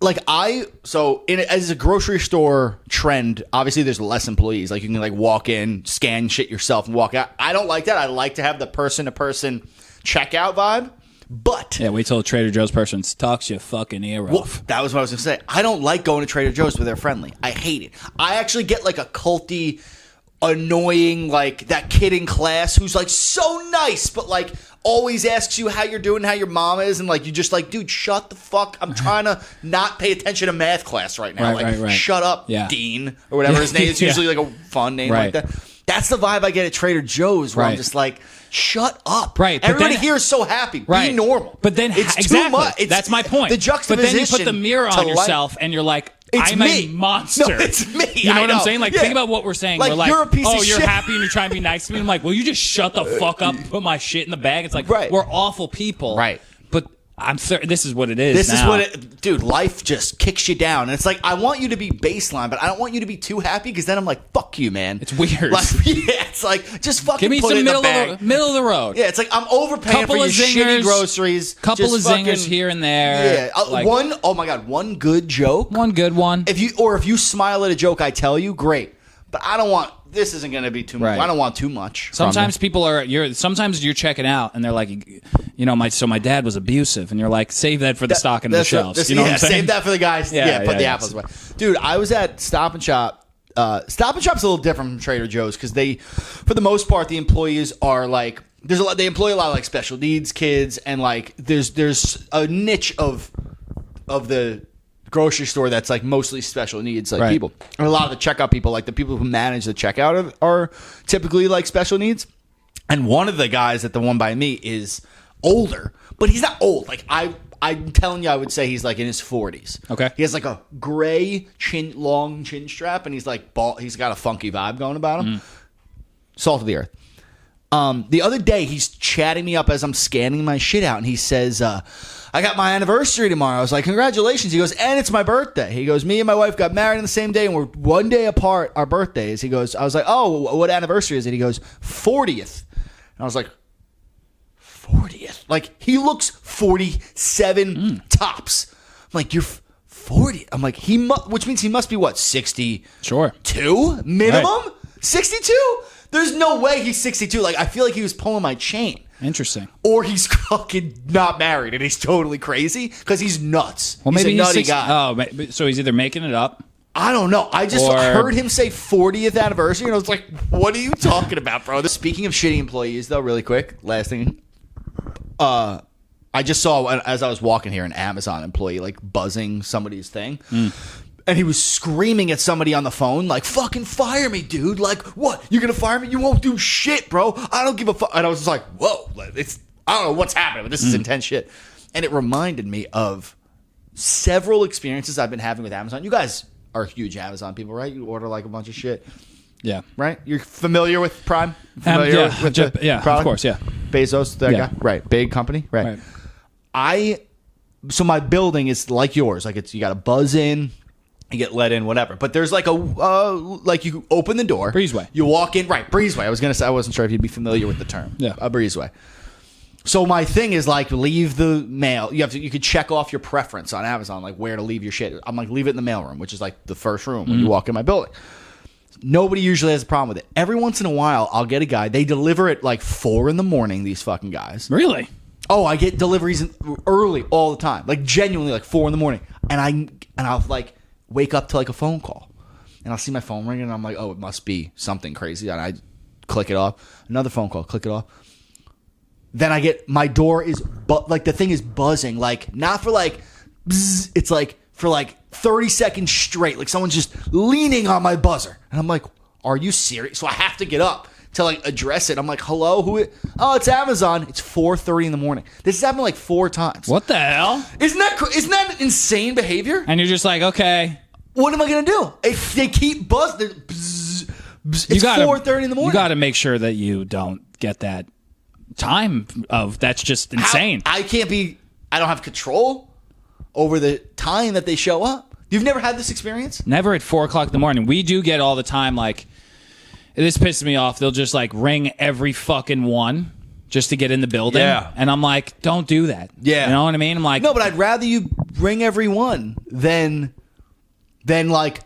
Like as a grocery store trend, obviously there's less employees. Like you can like walk in, scan shit yourself, and walk out. I don't like that. I like to have the person-to-person checkout vibe. But yeah, wait till a Trader Joe's person talks your fucking ear off. That was what I was gonna say. I don't like going to Trader Joe's where they're friendly. I hate it. I actually get like a culty, annoying, like that kid in class who's like so nice, but like always asks you how you're doing, how your mom is, and like you just like, dude, shut the fuck. I'm trying to not pay attention to math class right now. Right. Shut up, Dean, or whatever his name is. Usually like a fun name like that. That's the vibe I get at Trader Joe's, where I'm just like, shut up. Right. But everybody here is so happy. Be normal. But then it's exactly. too much. That's my point. The juxtaposition. But then you put the mirror on yourself, and you're like, I'm a monster. No, it's me. You know what I'm saying? Like, think about what we're saying. Like, we're like, you're a piece of you're shit. happy and you're trying to be nice to me. I'm like, well, you just shut the fuck up and put my shit in the bag. It's like, we're awful people. Right. But I'm certain this is what it is. This is what it, dude. Life just kicks you down, and it's like I want you to be baseline, but I don't want you to be too happy because then I'm like, fuck you, man. It's weird. Like, it's like just fucking give me put some it in middle the bag. middle of the road. Yeah, it's like I'm overpaying for your shitty groceries. Couple of zingers here and there. Yeah, like, oh my god, one good joke. One good one. If you smile at a joke I tell you, great. But I don't want. This isn't going to be too much. I don't want too much. Sometimes people are. Sometimes you're checking out, and they're like, you know, my dad was abusive, and you're like, save that for the stock and the shelves. You know what I'm saying? Save that for the guys. Put the apples away. Dude, I was at Stop and Shop. Stop and Shop's a little different from Trader Joe's because they, for the most part, the employees are like. There's a lot. They employ a lot of like special needs kids, and like there's a niche of the grocery store that's like mostly special needs people, and a lot of the checkout people, like the people who manage the checkout, are typically like special needs. And one of the guys at the one by me is older, but he's not old. Like I'm telling you, I would say he's like in his 40s. Okay, he has like a gray long chin strap, and he's like bald. He's got a funky vibe going about him. Salt of the earth. The other day, he's chatting me up as I'm scanning my shit out, and he says, I got my anniversary tomorrow. I was like, congratulations. He goes, and it's my birthday. He goes, me and my wife got married on the same day, and we're one day apart, our birthdays. He goes, I was like, oh, what anniversary is it? He goes, 40th. And I was like, 40th? Like, he looks 47 tops. I'm like, you're 40. I'm like, which means he must be what, 60? Sure. 2 minimum? Right. 62? There's no way he's 62. Like, I feel like he was pulling my chain. Interesting. Or he's fucking not married and he's totally crazy because he's nuts. Well, maybe he's a nutty guy. Oh, so he's either making it up. I don't know. I just heard him say 40th anniversary, and I was like, what are you talking about, bro? Speaking of shitty employees, though, really quick, last thing. I just saw, as I was walking here, an Amazon employee, like, buzzing somebody's thing. And he was screaming at somebody on the phone, like, fucking fire me, dude. Like, what? You're going to fire me? You won't do shit, bro. I don't give a fuck. And I was just like, whoa. I don't know what's happening, but this is intense shit. And it reminded me of several experiences I've been having with Amazon. You guys are huge Amazon people, right? You order, like, a bunch of shit. Yeah. Right? You're familiar with Prime? Familiar with the product? Of course, yeah. Bezos, that guy? Right. Big company? Right. So my building is like yours. Like, you got to buzz in. You get let in, whatever. But there's like like you open the door. Breezeway. You walk in. Right, breezeway. I was going to say, I wasn't sure if you'd be familiar with the term. Yeah. A breezeway. So my thing is like, leave the mail. You could check off your preference on Amazon, like where to leave your shit. I'm like, leave it in the mailroom, which is like the first room when you walk in my building. Nobody usually has a problem with it. Every once in a while, I'll get a guy. They deliver at like 4 a.m, these fucking guys. Really? Oh, I get deliveries early all the time. Like genuinely like 4 a.m. And I'll like wake up to like a phone call, and I'll see my phone ringing, and I'm like, oh, it must be something crazy, and I click it off. Another phone call, click it off. Then I get, my door is like the thing is buzzing, like not for like bzz, it's like for like 30 seconds straight, like someone's just leaning on my buzzer, and I'm like, are you serious? So I have to get up to like address it. I'm like, hello, oh, it's Amazon. It's 4:30 in. This has happened like 4 times. What the hell? Isn't that insane behavior? And you're just like, okay. What am I going to do? If they keep buzzing. It's 4:30 in. You got to make sure that you don't get that time of, that's just insane. I don't have control over the time that they show up. You've never had this experience? Never at 4 o'clock in the morning. We do get all the time, like, this pisses me off. They'll just like ring every fucking one just to get in the building. Yeah. And I'm like, don't do that. Yeah. You know what I mean? I'm like, no, but I'd rather you ring every one than like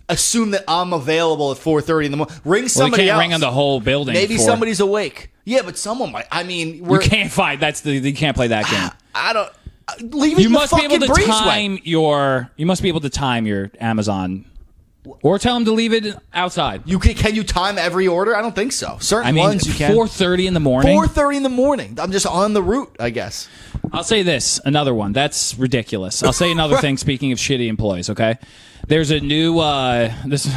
assume that I'm available at 4:30 in. Ring somebody you can't else. ring on the whole building. Maybe somebody's awake. Yeah, but someone might. I mean, you can't fight. You can't play that game. I don't. Leave it in the fucking breezeway. You must be able to time your Amazon Or tell them to leave it outside. Can you time every order? I don't think so. Certain ones you can. 4:30 in the morning. 4:30 in the morning. I'm just on the route, I guess. I'll say this, another one. That's ridiculous. I'll say another thing, speaking of shitty employees, okay? There's a new, this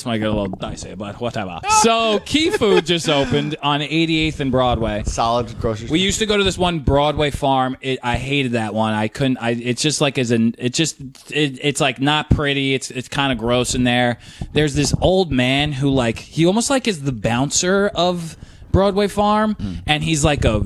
might get a little dicey, but whatever. So, Key Food just opened on 88th and Broadway. Solid grocery store. We used to go to this one Broadway farm. I hated that one. It's just like, it's like not pretty. It's kind of gross in there. There's this old man who like, he almost like is the bouncer of Broadway Farm, and he's like a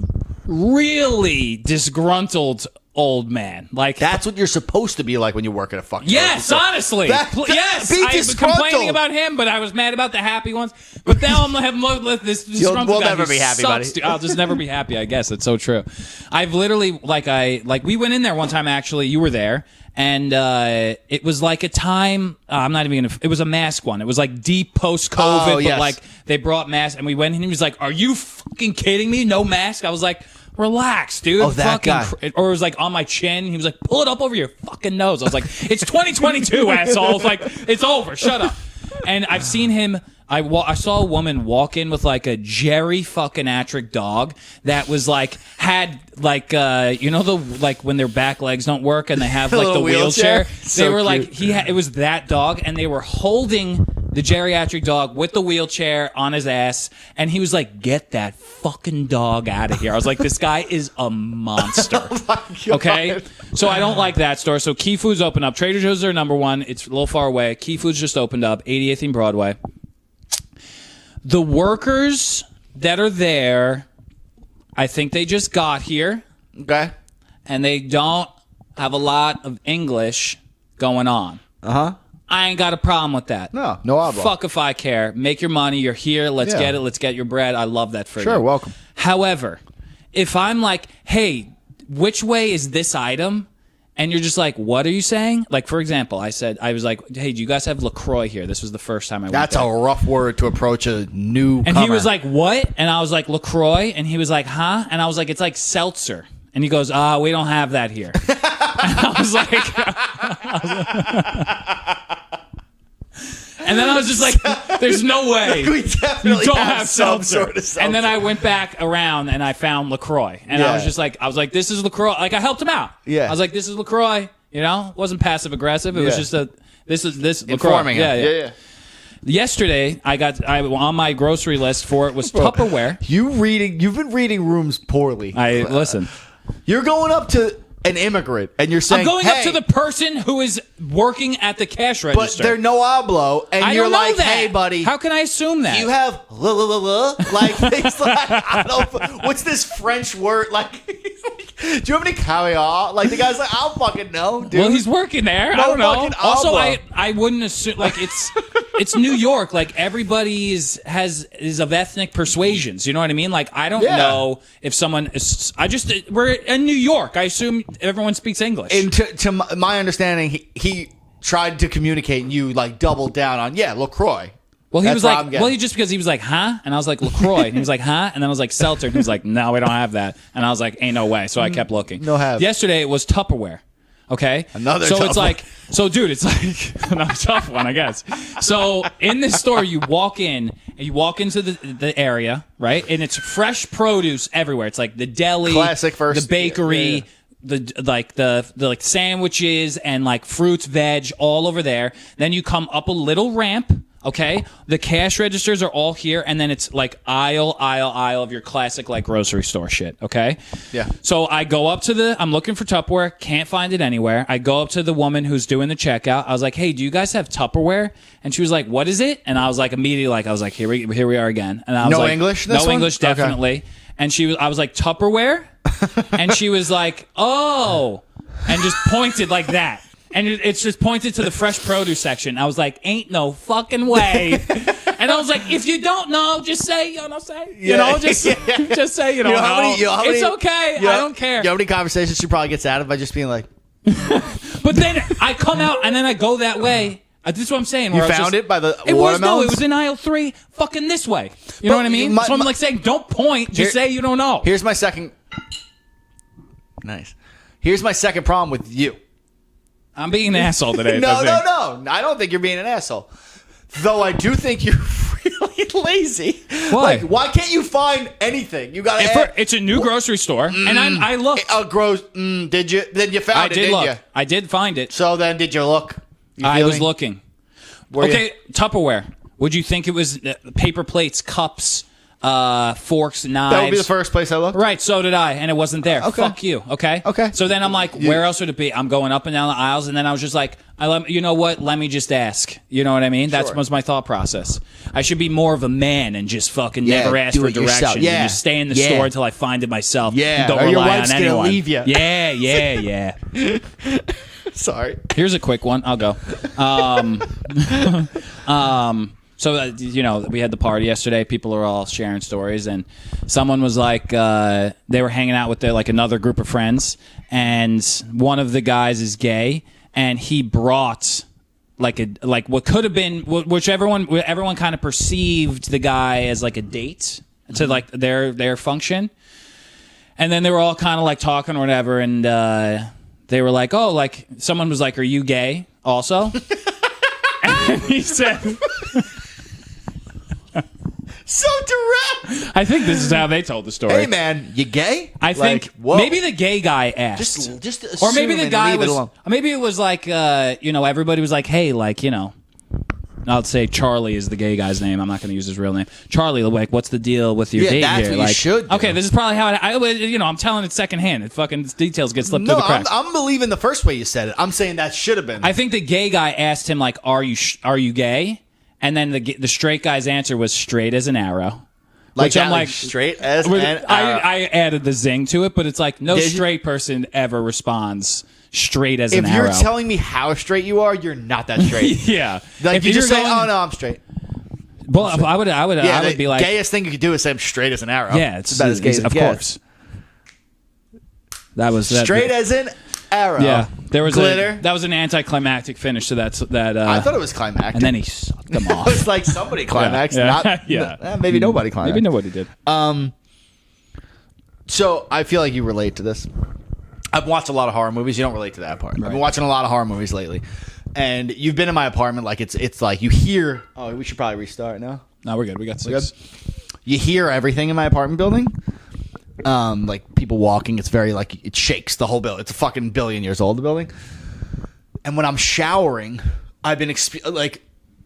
really disgruntled old man. Like that's what you're supposed to be like when you work at a fucking yes, honestly. Yes, be I was complaining about him, but I was mad about the happy ones. But now I'm having this disgruntled we'll guy. Never be happy, sucks, buddy. I'll just never be happy. I guess it's so true. I've literally we went in there one time. Actually, you were there. And it was like a time. I'm not even gonna. It was a mask one. It was like deep post-COVID, but like they brought masks, and we went in. And he was like, "Are you fucking kidding me? No mask?" I was like, "Relax, dude." Oh, that guy. Or it was like on my chin. He was like, "Pull it up over your fucking nose." I was like, "It's 2022, asshole." I was like, "It's over. Shut up." And I've seen him. I saw a woman walk in with like a Jerry fucking Atrick dog that was like had like when their back legs don't work and they have like the wheelchair. So they were cute. like it was that dog, and they were holding the geriatric dog with the wheelchair on his ass, and he was like, "Get that fucking dog out of here." I was like, "This guy is a monster." Okay, so I don't like that store. So Key Food's opened up. Trader Joe's are number one. It's a little far away. Key Food's just opened up, 88th and Broadway. The workers that are there, I think they just got here. Okay. And they don't have a lot of English going on. Uh-huh. I ain't got a problem with that. No problem. Fuck if I care. Make your money. You're here. Let's get it. Let's get your bread. I love that for you. Sure, welcome. However, if I'm like, hey, which way is this item? And you're just like, what are you saying? Like, for example, I was like, hey, do you guys have LaCroix here? This was the first time I went That's there. a rough word to approach a new And comer. he was like, what? And I was like, LaCroix. And he was like, huh? And I was like, it's like seltzer. And he goes, we don't have that here. And I was like, and then I was just like, there's no way. We definitely you don't have some seltzer. sort of seltzer. And then I went back around and I found LaCroix. And I was just like, this is LaCroix. Like, I helped him out. Yeah. I was like, this is LaCroix. You know, it wasn't passive aggressive. It was just this LaCroix. Informing him. Yeah. Yesterday, I on my grocery list for it was Tupperware. You've been reading rooms poorly. Listen. You're going up to an immigrant and you're saying, I'm going hey, up to the person who is working at the cash register. but they're no hablo, and I you're don't know like, that. hey, buddy. How can I assume that? You have like things like I don't. What's this French word? Like, do you have any caviar? Like the guy's like, I don't fucking know, dude. Well, he's working there. No I don't know. fucking Also, hablo. I wouldn't assume like it's New York. Like everybody is of ethnic persuasions. You know what I mean? Like I don't know if someone is. We're in New York. I assume everyone speaks English. And to my understanding, he tried to communicate, and you like doubled down on LaCroix. Well, he That's was where like, I'm getting. just because he was like, huh? And I was like, LaCroix. And he was like, huh? And then I was like, seltzer. And he was like, no, we don't have that. And I was like, ain't no way. So I kept looking. No have. Yesterday, it was Tupperware. Okay? Another So tough it's like, dude, it's like another tough one, I guess. So in this store, you walk in, and you walk into the area, right? And it's fresh produce everywhere. It's like the deli, Classic first. the bakery, Yeah. the sandwiches and like fruits, veg, all over there. Then you come up a little ramp. Okay, the cash registers are all here, and then it's like aisle of your classic like grocery store shit. Okay, Yeah. So I go up to I'm looking for Tupperware, can't find it anywhere. I go up to the woman who's doing the checkout. I was like, "Hey, do you guys have Tupperware?" And she was like, "What is it?" And I was like, immediately, here we are again. And I was No like, English? No This one? English, Okay. definitely. And I was like, Tupperware, and she was like, oh, and just pointed like that. And it's just pointed to the fresh produce section. I was like, ain't no fucking way. And I was like, if you don't know, just say, just say you don't know. It's okay. I don't care. You know how many conversations she probably gets out of by just being like, But then I come out and then I go that way. This is what I'm saying. you found it by the It watermelons? was in aisle 3, fucking this way. You know what I mean? So I'm like saying, don't point, just say you don't know. Here's my second. Nice. Here's my second problem with you. I'm being an asshole today. No. I don't think you're being an asshole. Though I do think you're really lazy. Why? Like, why can't you find anything? You got It's a new grocery store, and I looked. Did you? Then you found it, didn't you? I did find it. So then, did you look? I was looking. Okay, Tupperware. Would you think it was paper plates, cups, forks, knives? That would be the first place I looked. Right, so did I, and it wasn't there. Okay. Fuck you, okay? Okay. So then I'm like, where else would it be? I'm going up and down the aisles, and then I was just like, you know what? Let me just ask. You know what I mean? That was my thought process. I should be more of a man and just fucking never ask do for it yourself. directions. Yeah. And just stay in the store until I find it myself. Yeah. And don't Or your rely wife's on gonna anyone. leave you. Yeah. Sorry. Here's a quick one. I'll go. So, we had the party yesterday. People are all sharing stories, and someone was like, they were hanging out with another group of friends, and one of the guys is gay, and he brought what could have been, which everyone kind of perceived the guy as like a date to like their function, and then they were all kind of like talking or whatever, and they were like, oh, like someone was like, are you gay also? And he said. So direct. I think this is how they told the story. Hey man, you gay? I think maybe the gay guy asked, just or maybe the guy was. Alone. Maybe it was like everybody was like, hey, like I'll say Charlie is the gay guy's name. I'm not going to use his real name. Charlie, like, what's the deal with your date that's here? what you should do. Okay, this is probably how I'm telling it secondhand. It fucking details get slipped through the cracks. I'm believing the first way you said it. I'm saying that should have been. I think the gay guy asked him like, are you gay? And then the straight guy's answer was straight as an arrow. Which I'm like straight as an arrow. I added the zing to it, but it's like no straight person ever responds straight as an arrow. If you're telling me how straight you are, you're not that straight. Yeah. Like if you just say, oh no, I'm straight. Well, I would be like, gayest thing you could do is say I'm straight as an arrow. Yeah, it's about as gay as it gets. Of course. That was straight as an arrow. Yeah, there was glitter. That was an anticlimactic finish to that. I thought it was climactic, and then he sucked them off. It was like somebody climaxed, maybe nobody climaxed. Maybe nobody did. So I feel like you relate to this. I've watched a lot of horror movies. You don't relate to that part. Right. I've been watching a lot of horror movies lately, and you've been in my apartment. Like it's like you hear. Oh, we should probably restart now. No, we're good. We got 6. You hear everything in my apartment building. Like people walking, it's very like it shakes the whole building. It's a fucking billion years old, the building. And when I'm showering, I've been like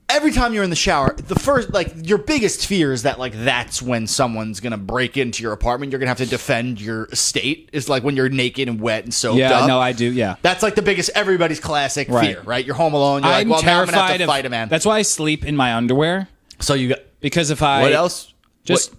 every time you're in the shower, the first your biggest fear is that that's when someone's gonna break into your apartment. You're gonna have to defend your estate. Is like when you're naked and wet and soaked up. Yeah, no, I do. Yeah, that's like the biggest everybody's classic fear, right? You're home alone. You're I'm like, well, now I'm terrified gonna have to fight a man. That's why I sleep in my underwear. So you got because if I what else?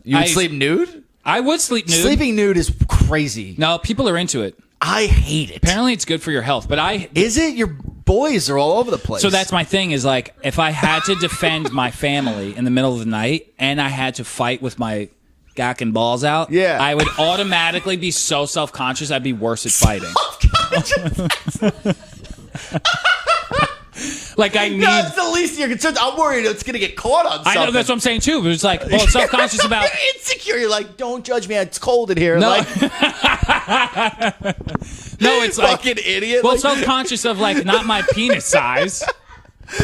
You would sleep nude? I would sleep nude. Sleeping nude is crazy. No, people are into it. I hate it. Apparently, it's good for your health, but is it? Your boys are all over the place. So that's my thing. Is like if I had to defend my family in the middle of the night, and I had to fight with my gack and balls out, I would automatically be so self-conscious. I'd be worse at fighting. Like I need. That's the least of your concerns. I'm worried it's gonna get caught on something. I know that's what I'm saying too. But it's like, well, self-conscious about. You're insecure. You're like, don't judge me. It's cold in here. No, like, no, it's like fucking idiot. Well, self-conscious of not my penis size.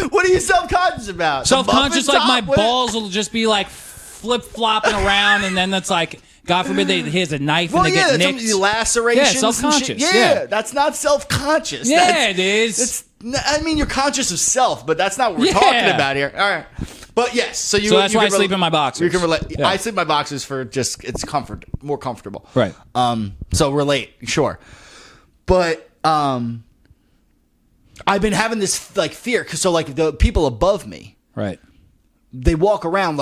What are you self-conscious about? Self-conscious like my balls will just be like flip-flopping around, and then that's like. God forbid he has a knife and they get nicked. Lacerations. Yeah, self-conscious. Yeah, that's not self-conscious. Yeah, it is. I mean, you're conscious of self, but that's not what we're talking about here. All right. But yes, so that's why I sleep in my boxers. You can relate. Yeah. I sleep in my boxers for just it's more comfortable. Right. So relate, sure. But I've been having this fear because the people above me, right, they walk around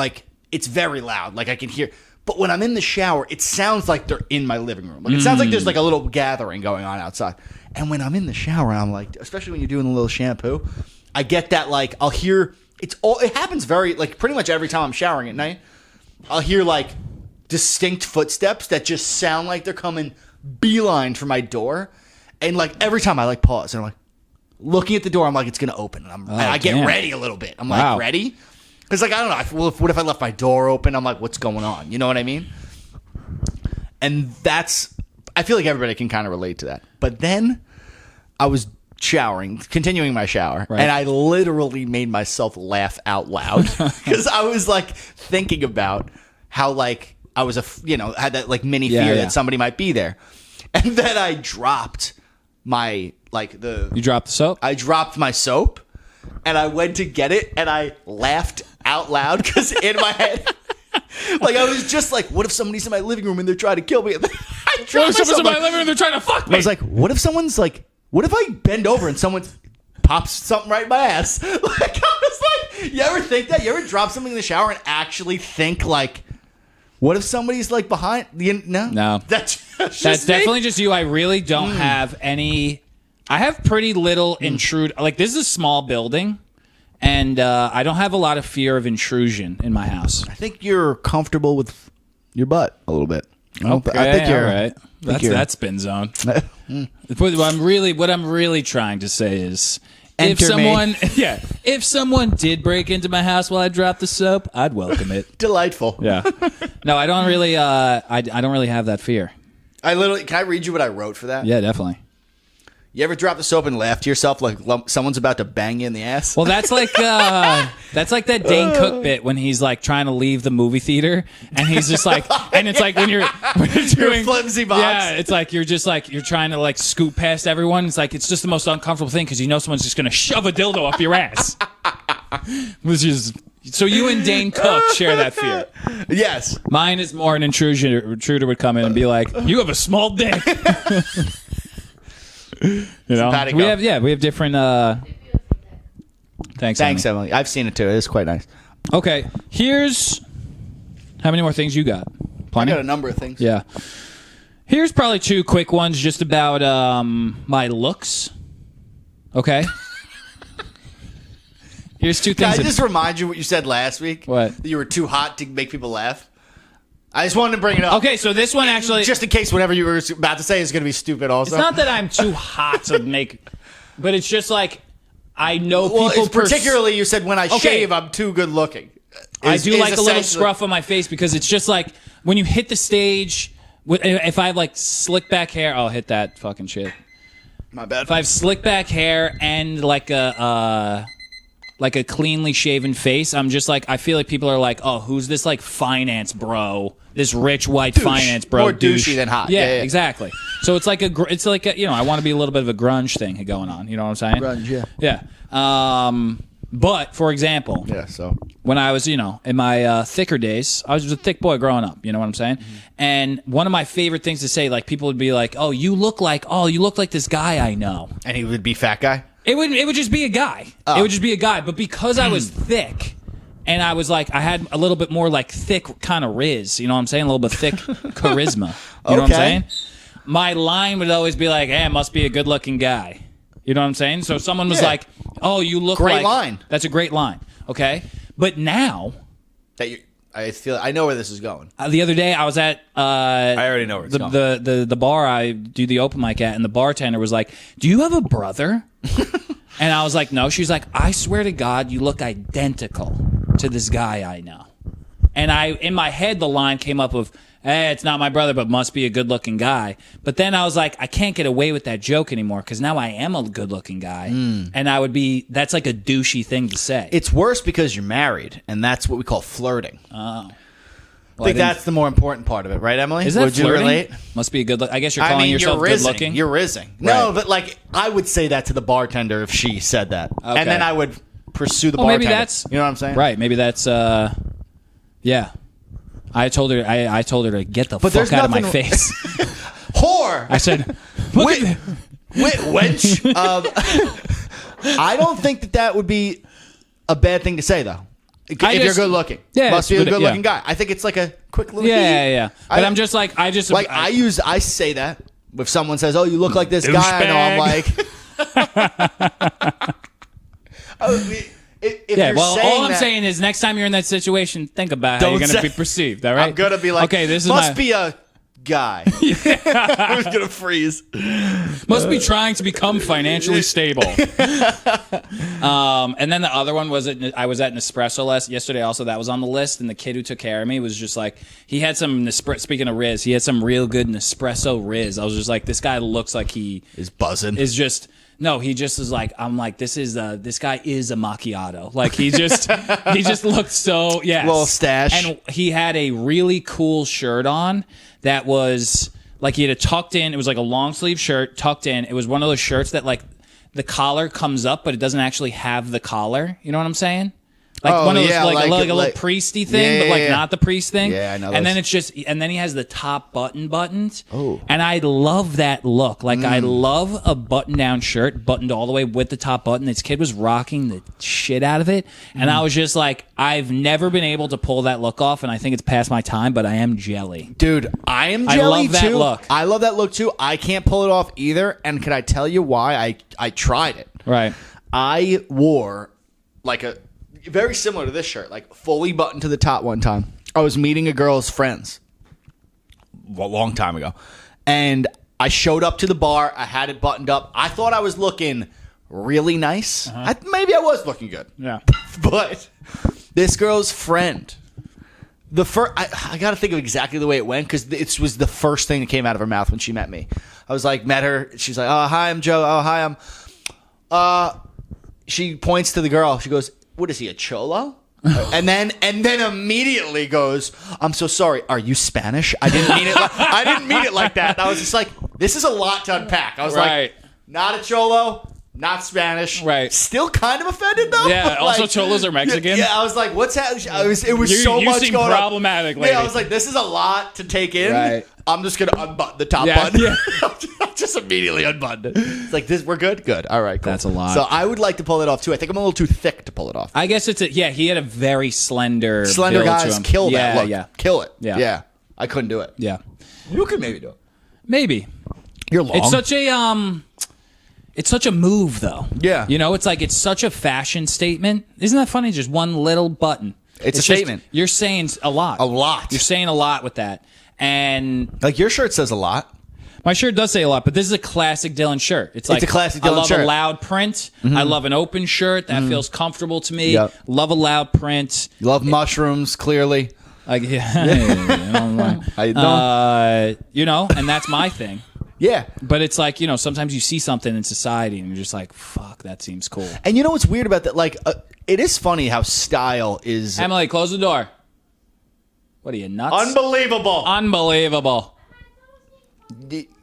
it's very loud, I can hear. But when I'm in the shower, it sounds like they're in my living room. It sounds like there's a little gathering going on outside. And when I'm in the shower, I'm especially when you're doing a little shampoo, I get that I'll hear it happens very pretty much every time I'm showering at night. I'll hear distinct footsteps that just sound like they're coming beeline for my door. And every time I pause and I'm looking at the door, I'm it's gonna open. And I get ready a little bit. I'm ready? Because, I don't know. What if I left my door open? I'm what's going on? You know what I mean? And I feel like everybody can kind of relate to that. But then I was showering, continuing my shower, Right. and I literally made myself laugh out loud because I was like thinking about how like I was had that like mini fear that somebody might be there, and then I dropped my You dropped the soap? I dropped my soap, and I went to get it, and I laughed out loud because in my head. Like, I was just like, what if somebody's in my living room and they're trying to kill me? I What if someone's in my living room and they're trying to fuck me? I was like, what if someone's like, what if I bend over and someone pops something right in my ass? Like, I was like, you ever think that? You ever drop something in the shower and actually think, like, what if somebody's like behind? No. That's definitely just you. I really don't have any. I have pretty little intrude. Like, this is a small building. And I don't have a lot of fear of intrusion in my house. I think you're comfortable with your butt a little bit. Okay, I think you're all right. That's spin zone. What I'm really trying to say is, if someone did break into my house while I dropped the soap, I'd welcome it. Delightful. Yeah. No, I don't really. I don't really have that fear. Can I read you what I wrote for that? Yeah, definitely. You ever drop the soap and laugh to yourself like someone's about to bang you in the ass? Well, that's like that Dane Cook bit when he's like trying to leave the movie theater, and he's just like, and it's like when you're doing flimsy box. Yeah, it's like you're trying to like scoot past everyone. It's like it's just the most uncomfortable thing because you know someone's just gonna shove a dildo up your ass. Which is so you and Dane Cook share that fear. Yes, mine is more an intruder would come in and be like, "You have a small dick." You know, we have different. Thanks, Emily. I've seen it too. It is quite nice. Okay, here's how many more things you got? Plenty? I got a number of things. Yeah. Here's probably two quick ones just about my looks. Okay. Here's two things. Can I just remind you what you said last week? What? That you were too hot to make people laugh. I just wanted to bring it up. Okay, so this one actually... Just in case whatever you were about to say is going to be stupid also. It's not that I'm too hot to make... But it's just like, I know people... Well, particularly you said when I shave, I'm too good looking. I do like a little scruff on my face because it's just like, when you hit the stage... If I have like slick back hair... I'll hit that fucking shit. My bad. If I have slick back hair and like a cleanly shaven face, I'm just like, I feel like people are like, oh, who's this like finance bro? This rich white finance bro. More douchey than hot. Yeah, exactly. So it's like I want to be a little bit of a grunge thing going on. You know what I'm saying? Grunge, yeah. Yeah. But for example, so when I was, in my thicker days, I was a thick boy growing up. You know what I'm saying? Mm-hmm. And one of my favorite things to say, like people would be like, oh, you look like this guy I know. And he would be fat guy? It would just be a guy. Oh. It would just be a guy. But because I was thick, and I was like, I had a little bit more like thick kind of riz. You know what I'm saying? A little bit thick charisma. You know what I'm saying? My line would always be like, hey, it must be a good looking guy. You know what I'm saying? So someone was like, oh, you look great like... line. That's a great line. Okay? But now... I know where this is going. The other day, I was at... I already know where it's going. The bar I do the open mic at, and the bartender was like, do you have a brother? And I was like, no. She's like, I swear to God, you look identical to this guy I know. And in my head, the line came up of, hey, it's not my brother, but must be a good-looking guy. But then I was like, I can't get away with that joke anymore because now I am a good-looking guy. And that's like a douchey thing to say. It's worse because you're married, and that's what we call flirting. Oh. I think that's the more important part of it, right, Emily? Is that Would flirting? You relate? Must be a good look. I guess you're calling yourself good looking. You're rizzing. No, but like I would say that to the bartender if she said that, and then I would pursue the bartender. Maybe that's you know what I'm saying, right? Maybe that's yeah. I told her to get the fuck out of my face. Whore. I said, wench. I don't think that would be a bad thing to say though. If you're good looking, must be a good looking guy. I think it's like a quick little yeah. But I'm just like I say that if someone says, "Oh, you look like this guy," I know I'm like, all I'm saying is next time you're in that situation, think about how you're going to be perceived. All right, I'm going to be like, okay, this must be a guy. I was going to freeze. Must be trying to become financially stable. And then the other one was I was at Nespresso yesterday. Also, that was on the list. And the kid who took care of me was just like, he had some speaking of Riz, he had some real good Nespresso Riz. I was just like, this guy looks like he is buzzing. Is just No, he just was like, I'm like, this guy is a macchiato. Like he just looked so Little stash. And he had a really cool shirt on that was like he had a tucked in. It was like a long sleeve shirt tucked in. It was one of those shirts that like the collar comes up, but it doesn't actually have the collar. You know what I'm saying? Like one of those, like a little priesty thing, but like not the priest thing. Yeah, I know. And then it's just, and then he has the top buttoned. Oh. And I love that look. Like I love a button-down shirt, buttoned all the way with the top button. This kid was rocking the shit out of it, and I was just like, I've never been able to pull that look off, and I think it's past my time, but I am jelly. Dude, I am jelly I love that too. look. I love that look too. I can't pull it off either. And can I tell you why? I tried it. Right. I wore like a very similar to this shirt, like fully buttoned to the top one time. I was meeting a girl's friends a long time ago, and I showed up to the bar. I had it buttoned up. I thought I was looking really nice. Maybe I was looking good. Yeah. But this girl's friend, I got to think of exactly the way it went because it was the first thing that came out of her mouth when she met me. I was like, met her. She's like, oh, hi, I'm Joe. Oh, hi, I'm... She points to the girl. She goes, what is he, a cholo? And then immediately goes, I'm so sorry. Are you Spanish? I didn't mean it like that. And I was just like, this is a lot to unpack. I was like, not a cholo, not Spanish. Right. Still kind of offended though. Yeah. Also, cholos are Mexican. Yeah. I was like, what's happening? It was so you much seem going problematic, on. lady. Yeah. I was like, this is a lot to take in. Right. I'm just gonna unbutton the top Yeah, button. yeah. Just immediately unbuttoned it. It's like this. We're good. Good. All right. Cool. That's a lot. So I would like to pull it off too. I think I'm a little too thick to pull it off. I guess he had a very slender build Guys to him. kill that look. Yeah. Kill it. Yeah. I couldn't do it. Yeah. You could maybe do it. Maybe. You're long. It's such a move though. Yeah. You know, it's such a fashion statement. Isn't that funny? Just one little button. It's a statement. You're saying a lot. A lot. You're saying a lot with that. And like your shirt says a lot. my shirt does say a lot, but this is a classic Dylan shirt. It's like a classic Dylan shirt. I love a loud print. I love an open shirt that feels comfortable to me. Yep. Love a loud print. You love mushrooms, clearly. Like, yeah, How you doing? you know, and that's my thing. Yeah. But it's like, you know, sometimes you see something in society and you're just like, fuck, that seems cool. And you know what's weird about that? Like, it is funny how style is... Emily, close the door. What are you, nuts? Unbelievable. Unbelievable.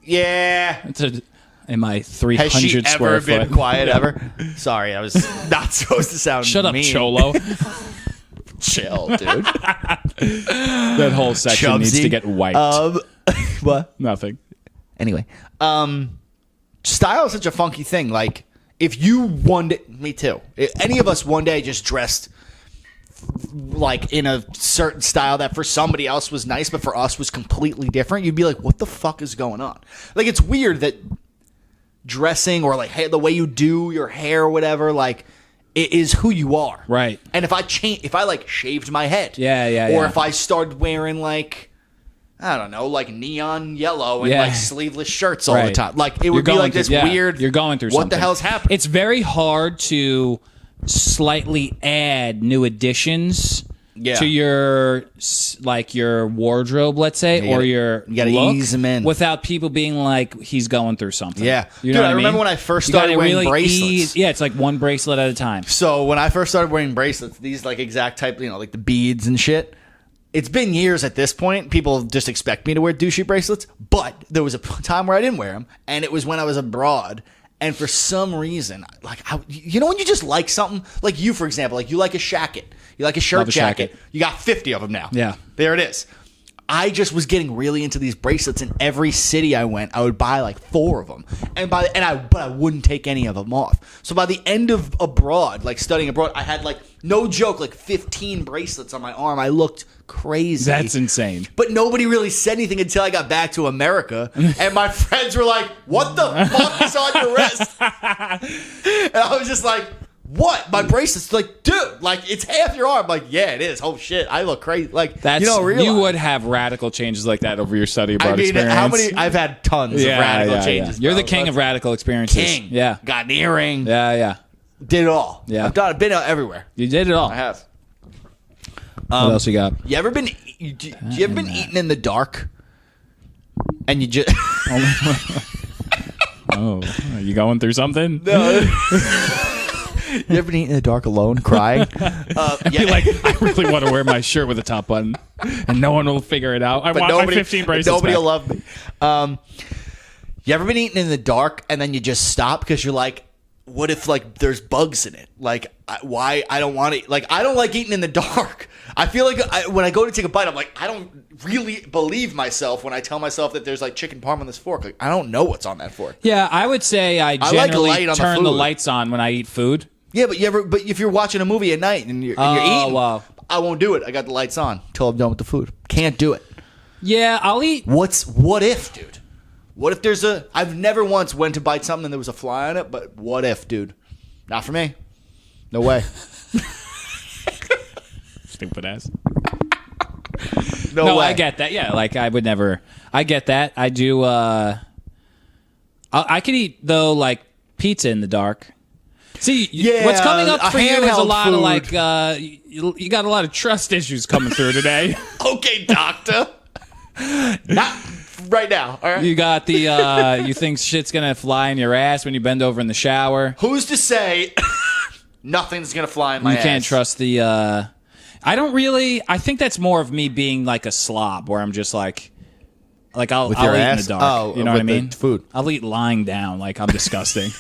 Yeah. In my 300 Has she square ever foot. been quiet ever? Sorry, I was not supposed to sound Shut up, mean. Cholo. Chill, dude. That whole section Chubsy. needs to get wiped. What? Nothing. Anyway, style is such a funky thing. Like, if you one day, me too. If any of us one day just dressed like in a certain style that for somebody else was nice, but for us was completely different, you'd be like, "What the fuck is going on?" Like, it's weird that dressing or like the way you do your hair or whatever, like, it is who you are, Right. And if I like shaved my head, or if I started wearing like, I don't know, like neon yellow and like sleeveless shirts all the time. Like, it would be like this weird. You're going through what something. the hell's happening? It's very hard to slightly add new additions to your wardrobe, let's say, or your you gotta look ease 'em in without people being like, he's going through something. Yeah. You know Dude, what I remember mean? when I first You gotta started wearing really bracelets. it's like one bracelet at a time. So when I first started wearing bracelets, these like exact type, you know, like the beads and shit. It's been years at this point. People just expect me to wear douchey bracelets, but there was a time where I didn't wear them, and it was when I was abroad. And for some reason, like, you know, when you just like something, like you, for example, like you like a shacket, you like a shirt jacket, you got 50 of them now. Yeah, there it is. I just was getting really into these bracelets. In every city I went, I would buy like 4 of them, but I wouldn't take any of them off. So by the end of abroad, like studying abroad, I had like, no joke, like 15 bracelets on my arm. I looked crazy. That's insane. But nobody really said anything until I got back to America, and my friends were like, "What the fuck is on your wrist?" And I was just like, "What? My bracelet's like, dude, like it's half your arm." Like, yeah, it is. Oh shit, I look crazy. Like, That's, you don't realize. You would have radical changes like that over your study abroad experience. How many? I've had tons of radical changes. You're bro. the king of radical experiences. King. Yeah. Got an earring. Yeah. Did it all. Yeah. I've been out everywhere. You did it all. I have. What else you got? You ever been eating in the dark? And you just Oh, are you going through something? No. You ever been eating in the dark alone, crying? Be like, I really want to wear my shirt with a top button, and no one will figure it out. I want my 15 bracelets Nobody back. will love me. You ever been eating in the dark and then you just stop because you're like, what if like there's bugs in it? Like, why? I don't want to. Like, I don't like eating in the dark. I feel like when I go to take a bite, I'm like, I don't really believe myself when I tell myself that there's like chicken parm on this fork. Like, I don't know what's on that fork. Yeah, I would say I like generally light on the turn the food. lights on when I eat food. Yeah, but if you're watching a movie at night and you're eating, wow. I won't do it. I got the lights on until I'm done with the food. Can't do it. Yeah, I'll eat. What if, dude? What if there's I've never once went to bite something and there was a fly on it, but what if, dude? Not for me. No way. Stupid ass. No way. I get that. Yeah, like I would never. I get that. I do. I could eat though, like pizza in the dark. See, Yeah, what's coming up a for you is a handheld lot of food. like. You got a lot of trust issues coming through today. Okay, doctor. Not right now. All right. You got the. You think shit's gonna fly in your ass when you bend over in the shower. Who's to say nothing's gonna fly in my ass? You can't trust the. I don't really. I think that's more of me being like a slob, where I'm just like I'll your eat in ass? the dark. Oh, you know what I with the mean? food. I'll eat lying down, like I'm disgusting.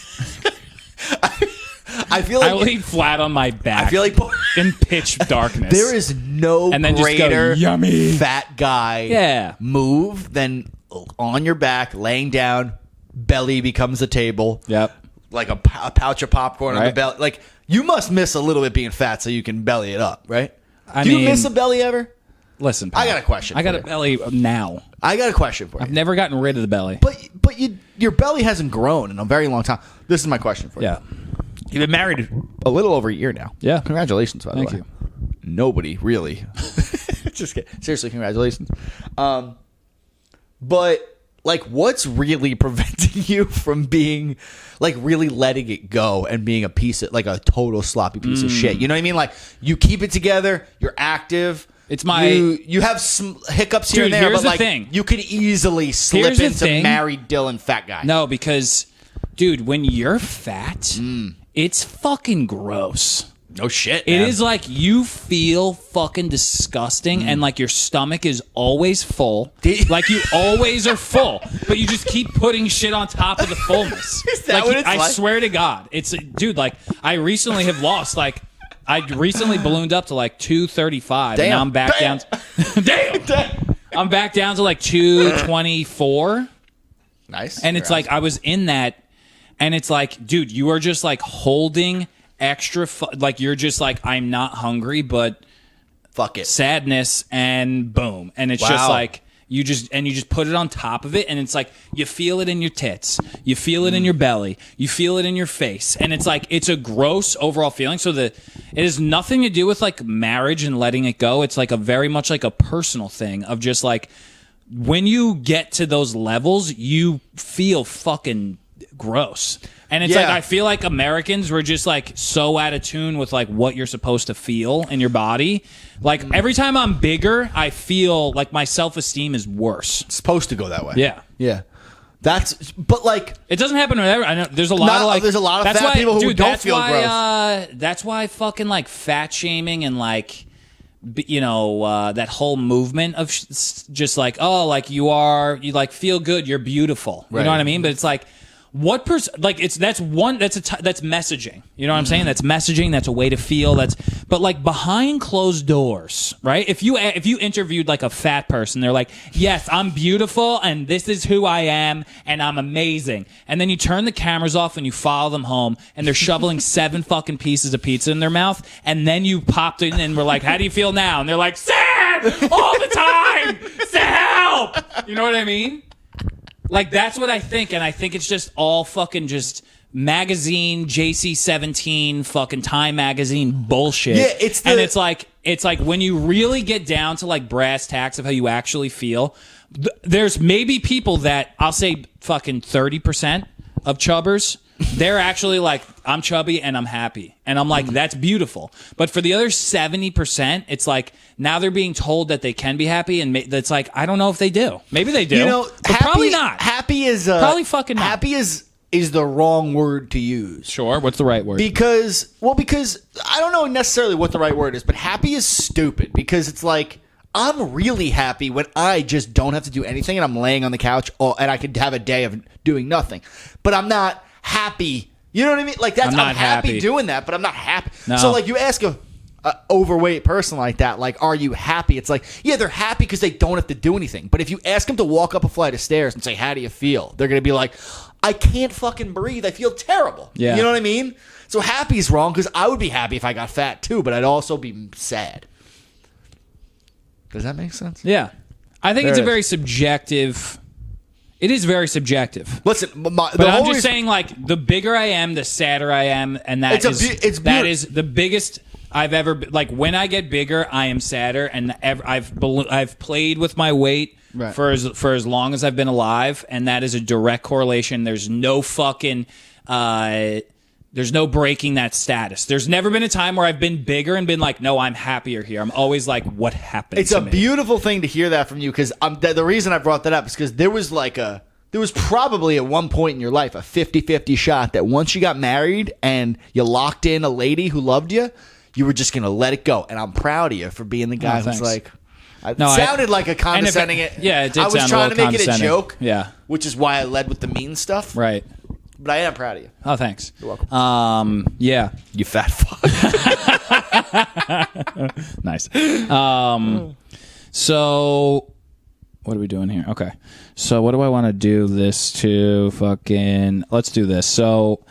I feel I will like eat flat on my back. I feel like in pitch darkness. there is no And then just go, greater "Yummy." fat guy Yeah. move than on your back, laying down, belly becomes a table. Yep. Like a pouch of popcorn on the Right. belly. Like, you must miss a little bit being fat so you can belly it up, right? I Do you mean- miss a belly ever? Listen, pal, I got a question I got for a you. belly now. I got a question for you. I've never gotten rid of the belly. But your belly hasn't grown in a very long time. This is my question for you. Yeah. You've been married a little over a year now. Yeah. Congratulations, by the way. Thank you. Nobody really. Just kidding. Seriously, congratulations. But like, what's really preventing you from being like really letting it go and being a piece of like a total sloppy piece of shit? You know what I mean? Like, you keep it together. You're active. It's my- you have some hiccups here Dude, and there, here's but the like thing. you could easily slip Here's the into thing. married Dylan fat guy. No, because, dude, when you're fat, it's fucking gross. No shit. It man. is like you feel fucking disgusting and like your stomach is always full. Like you always are full, but you just keep putting shit on top of the fullness. Is that like, what it's I like? swear to God. It's dude, like I recently have lost like I recently ballooned up to like 235 and now I'm back down Damn. I'm back down to like 224. Nice. And it's like I was in that, and it's like, dude, you are just like holding extra, like you're just like, I'm not hungry, but fuck it. sadness, and boom, and it's just Wow. like you just put it on top of it, and it's like you feel it in your tits, you feel it in your belly, you feel it in your face, and it's like it's a gross overall feeling. So it has nothing to do with like marriage and letting it go. It's like a very much like a personal thing of just like when you get to those levels, you feel fucking gross. And it's Yeah. like I feel like Americans were just like so out of tune with like what you're supposed to feel in your body. Like every time I'm bigger, I feel like my self-esteem is worse. It's supposed to go that way. Yeah. Yeah. But like, It doesn't happen with everyone. I know there's a lot of like there's a lot of that's fat why, people who dude, don't that's feel why, that's why fucking like fat shaming and like that whole movement of just like, oh, like you like feel good, you're beautiful. You Right. know what I mean? But it's like what like that's messaging. You know what I'm saying? That's messaging. That's a way to feel. But like behind closed doors, right? If you interviewed like a fat person, they're like, yes, I'm beautiful and this is who I am and I'm amazing. And then you turn the cameras off and you follow them home and they're shoveling 7 fucking pieces of pizza in their mouth. And then you popped in and we're like, how do you feel now? And they're like, sad all the time. Help. You know what I mean? Like, that's what I think, and I think it's just all fucking just magazine, JC17, fucking Time magazine bullshit. Yeah, and it's like when you really get down to like brass tacks of how you actually feel, there's maybe people that I'll say fucking 30% of chubbers, they're actually like, I'm chubby and I'm happy. And I'm like, that's beautiful. But for the other 70%, it's like, now they're being told that they can be happy, and that's like, I don't know if they do. Maybe they do. you know, but probably not. Happy is Probably fucking not. Happy is is the wrong word to use. Sure. What's the right word? Because I don't know necessarily what the right word is, but happy is stupid because it's like I'm really happy when I just don't have to do anything and I'm laying on the couch and I could have a day of doing nothing. But I'm not happy. You know what I mean? Like I'm happy doing that, but I'm not happy. No. So like you ask a overweight person like that, like, are you happy? It's like, yeah, they're happy because they don't have to do anything. But if you ask them to walk up a flight of stairs and say, how do you feel? They're going to be like, I can't fucking breathe. I feel terrible. Yeah. You know what I mean? So happy is wrong because I would be happy if I got fat too, but I'd also be sad. Does that make sense? Yeah. I think it's a very subjective... It is very subjective. Listen, but I'm just saying, like, the bigger I am, the sadder I am, and that is the biggest I've ever been. Like, when I get bigger, I am sadder, and I've played with my weight for as long as I've been alive, and that is a direct correlation. There's no fucking... there's no breaking that status. There's never been a time where I've been bigger and been like, no, I'm happier here. I'm always like, what happened It's to a me? beautiful thing to hear that from you because the reason I brought that up is because there was probably at one point in your life a 50-50 shot that once you got married and you locked in a lady who loved you, you were just going to let it go. And I'm proud of you for being the guy who's like... It sounded like a condescending... it did. I was trying to make it a joke, which is why I led with the mean stuff. Right. But I am proud of you. Oh, thanks. You're welcome. Yeah. You fat fuck. Nice. So, what are we doing here? Okay. So, what do I want to do this to fucking... Let's do this. So,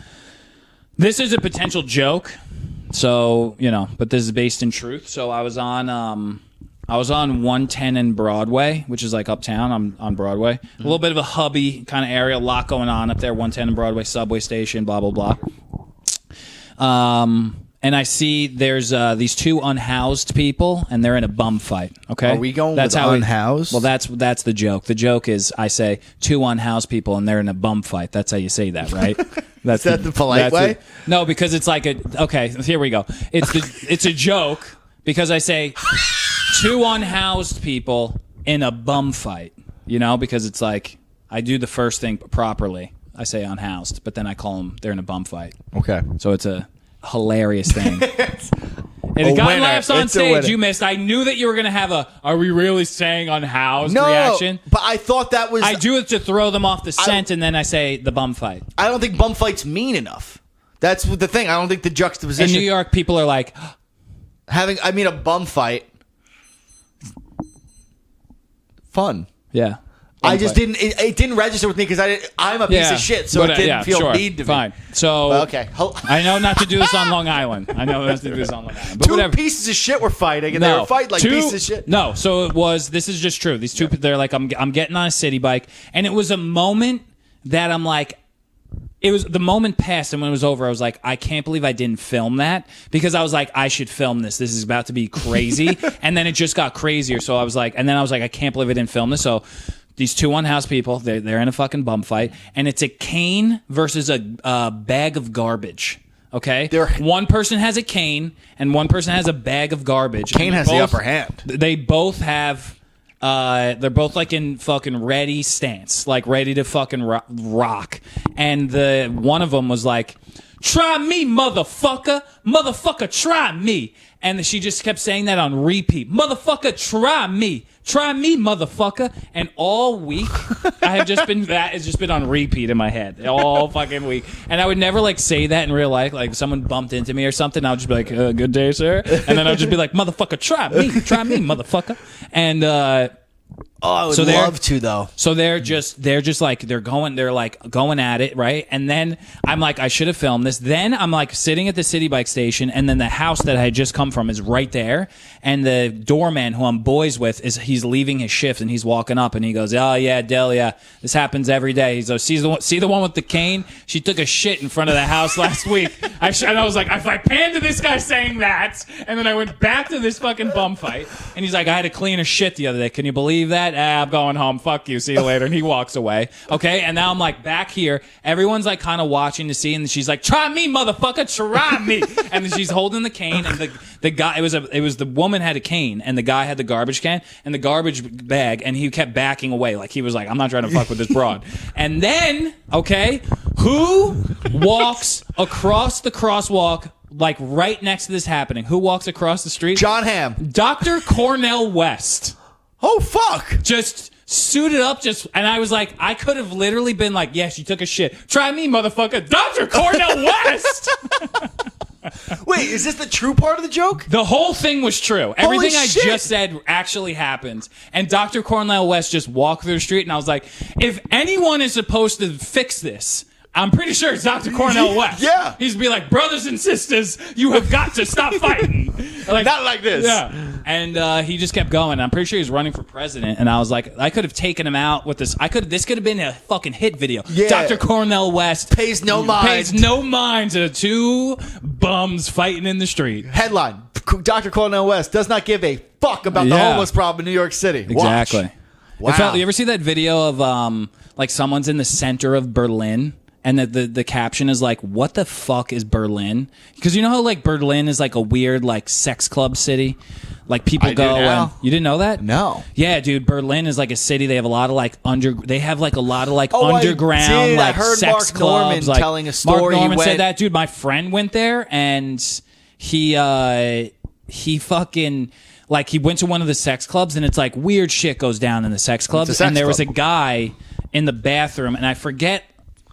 this is a potential joke. So, but this is based in truth. So, I was on 110 and Broadway, which is like uptown. I'm on Broadway. Mm-hmm. A little bit of a hubby kind of area. A lot going on up there. 110 and Broadway, subway station, blah, blah, blah. And I see there's these two unhoused people, and they're in a bum fight. Okay, are we going with unhoused? Well, that's the joke. The joke is I say two unhoused people, and they're in a bum fight. That's how you say that, right? Is that the polite way? No, because it's like okay. Here we go. It's a joke because I say two unhoused people in a bum fight. Because it's like I do the first thing properly. I say unhoused, but then I call them they're in a bum fight. Okay, so it's a hilarious thing. And the guy laughs on stage. You missed. I knew that you were going to have are we really saying unhoused reaction? But I thought that was... I do it to throw them off the scent, and then I say the bum fight. I don't think bum fight's mean enough. That's the thing. I don't think the juxtaposition... In New York, people are like... a bum fight... Fun. Yeah. I just didn't. It didn't register with me because I'm a piece of shit, so it didn't feel mean to me. Fine. So okay. I know not to do this on Long Island. But two whatever. pieces of shit were fighting, and they were fighting like pieces of shit. No. So it was. This is just true. These two. They're like, I'm getting on a city bike, and it was a moment that I'm like. It was the moment passed, and when it was over, I was like, I can't believe I didn't film that because I was like, I should film this. This is about to be crazy, and then it just got crazier. So I was like, I can't believe I didn't film this. So. These two unhoused people, they're in a fucking bum fight, and it's a cane versus a bag of garbage. Okay, one person has a cane, and one person has a bag of garbage. Cane has the upper hand. They both have. They're both like in fucking ready stance, like ready to fucking rock. And one of them was like, "Try me, motherfucker, motherfucker, try me." And she just kept saying that on repeat. Motherfucker, try me. Try me, motherfucker. And all week, that has just been on repeat in my head. All fucking week. And I would never, say that in real life. Like, if someone bumped into me or something, I would just be like, good day, sir. And then I would just be like, motherfucker, try me, motherfucker. And, I would love to though. So they're going at it, right? And then I'm like, I should have filmed this. Then I'm like sitting at the city bike station, and then the house that I had just come from is right there. And the doorman who I'm boys with he's leaving his shift, and he's walking up, and he goes, "Oh yeah, Delia, this happens every day." He goes, "See the one with the cane? She took a shit in front of the house last week." And I was like, if I panned to this guy saying that, and then I went back to this fucking bum fight, and he's like, "I had to clean her shit the other day. Can you believe that?" I'm going home. Fuck you. See you later. And he walks away. Okay. And now I'm like back here. Everyone's like kind of watching to see. And she's like, "Try me, motherfucker. Try me." And then she's holding the cane. And the guy, it was the woman had a cane, and the guy had the garbage can and the garbage bag. And he kept backing away. Like he was like, "I'm not trying to fuck with this broad." And then, okay, Who walks across the crosswalk, like right next to this happening? Who walks across the street? John Hamm. Dr. Cornel West. Oh, fuck. Just suited up, and I was like, I could have literally been like, yeah, she took a shit. Try me, motherfucker. Dr. Cornel West. Wait, is this the true part of the joke? The whole thing was true. Everything I shit. just said actually happened. And Dr. Cornel West just walked through the street, and I was like, if anyone is supposed to fix this, I'm pretty sure it's Dr. Cornel West. Yeah. He's be like, brothers and sisters, you have got to stop fighting. Like, Not like this. Yeah. And he just kept going. I'm pretty sure he was running for president. And I was like, I could have taken him out with this. This could have been a fucking hit video. Yeah. Dr. Cornel West Pays no mind. Pays no mind to two bums fighting in the street. Headline: Dr. Cornel West does not give a fuck about the homeless problem in New York City. Watch. Exactly. Wow. You ever see that video of like someone's in the center of Berlin? And the caption is like, what the fuck is Berlin? Because you know how like Berlin is like a weird like sex club city? Like people go and you didn't know that? No. Yeah, dude, Berlin is like a city. They have a lot of like underground I like heard sex Mark clubs. Norman Like, telling a story. Mark Norman he went, said that, dude. My friend went there and he fucking like he went to one of the sex clubs and it's like weird shit goes down in the sex clubs. And there was a guy in the bathroom and I forget.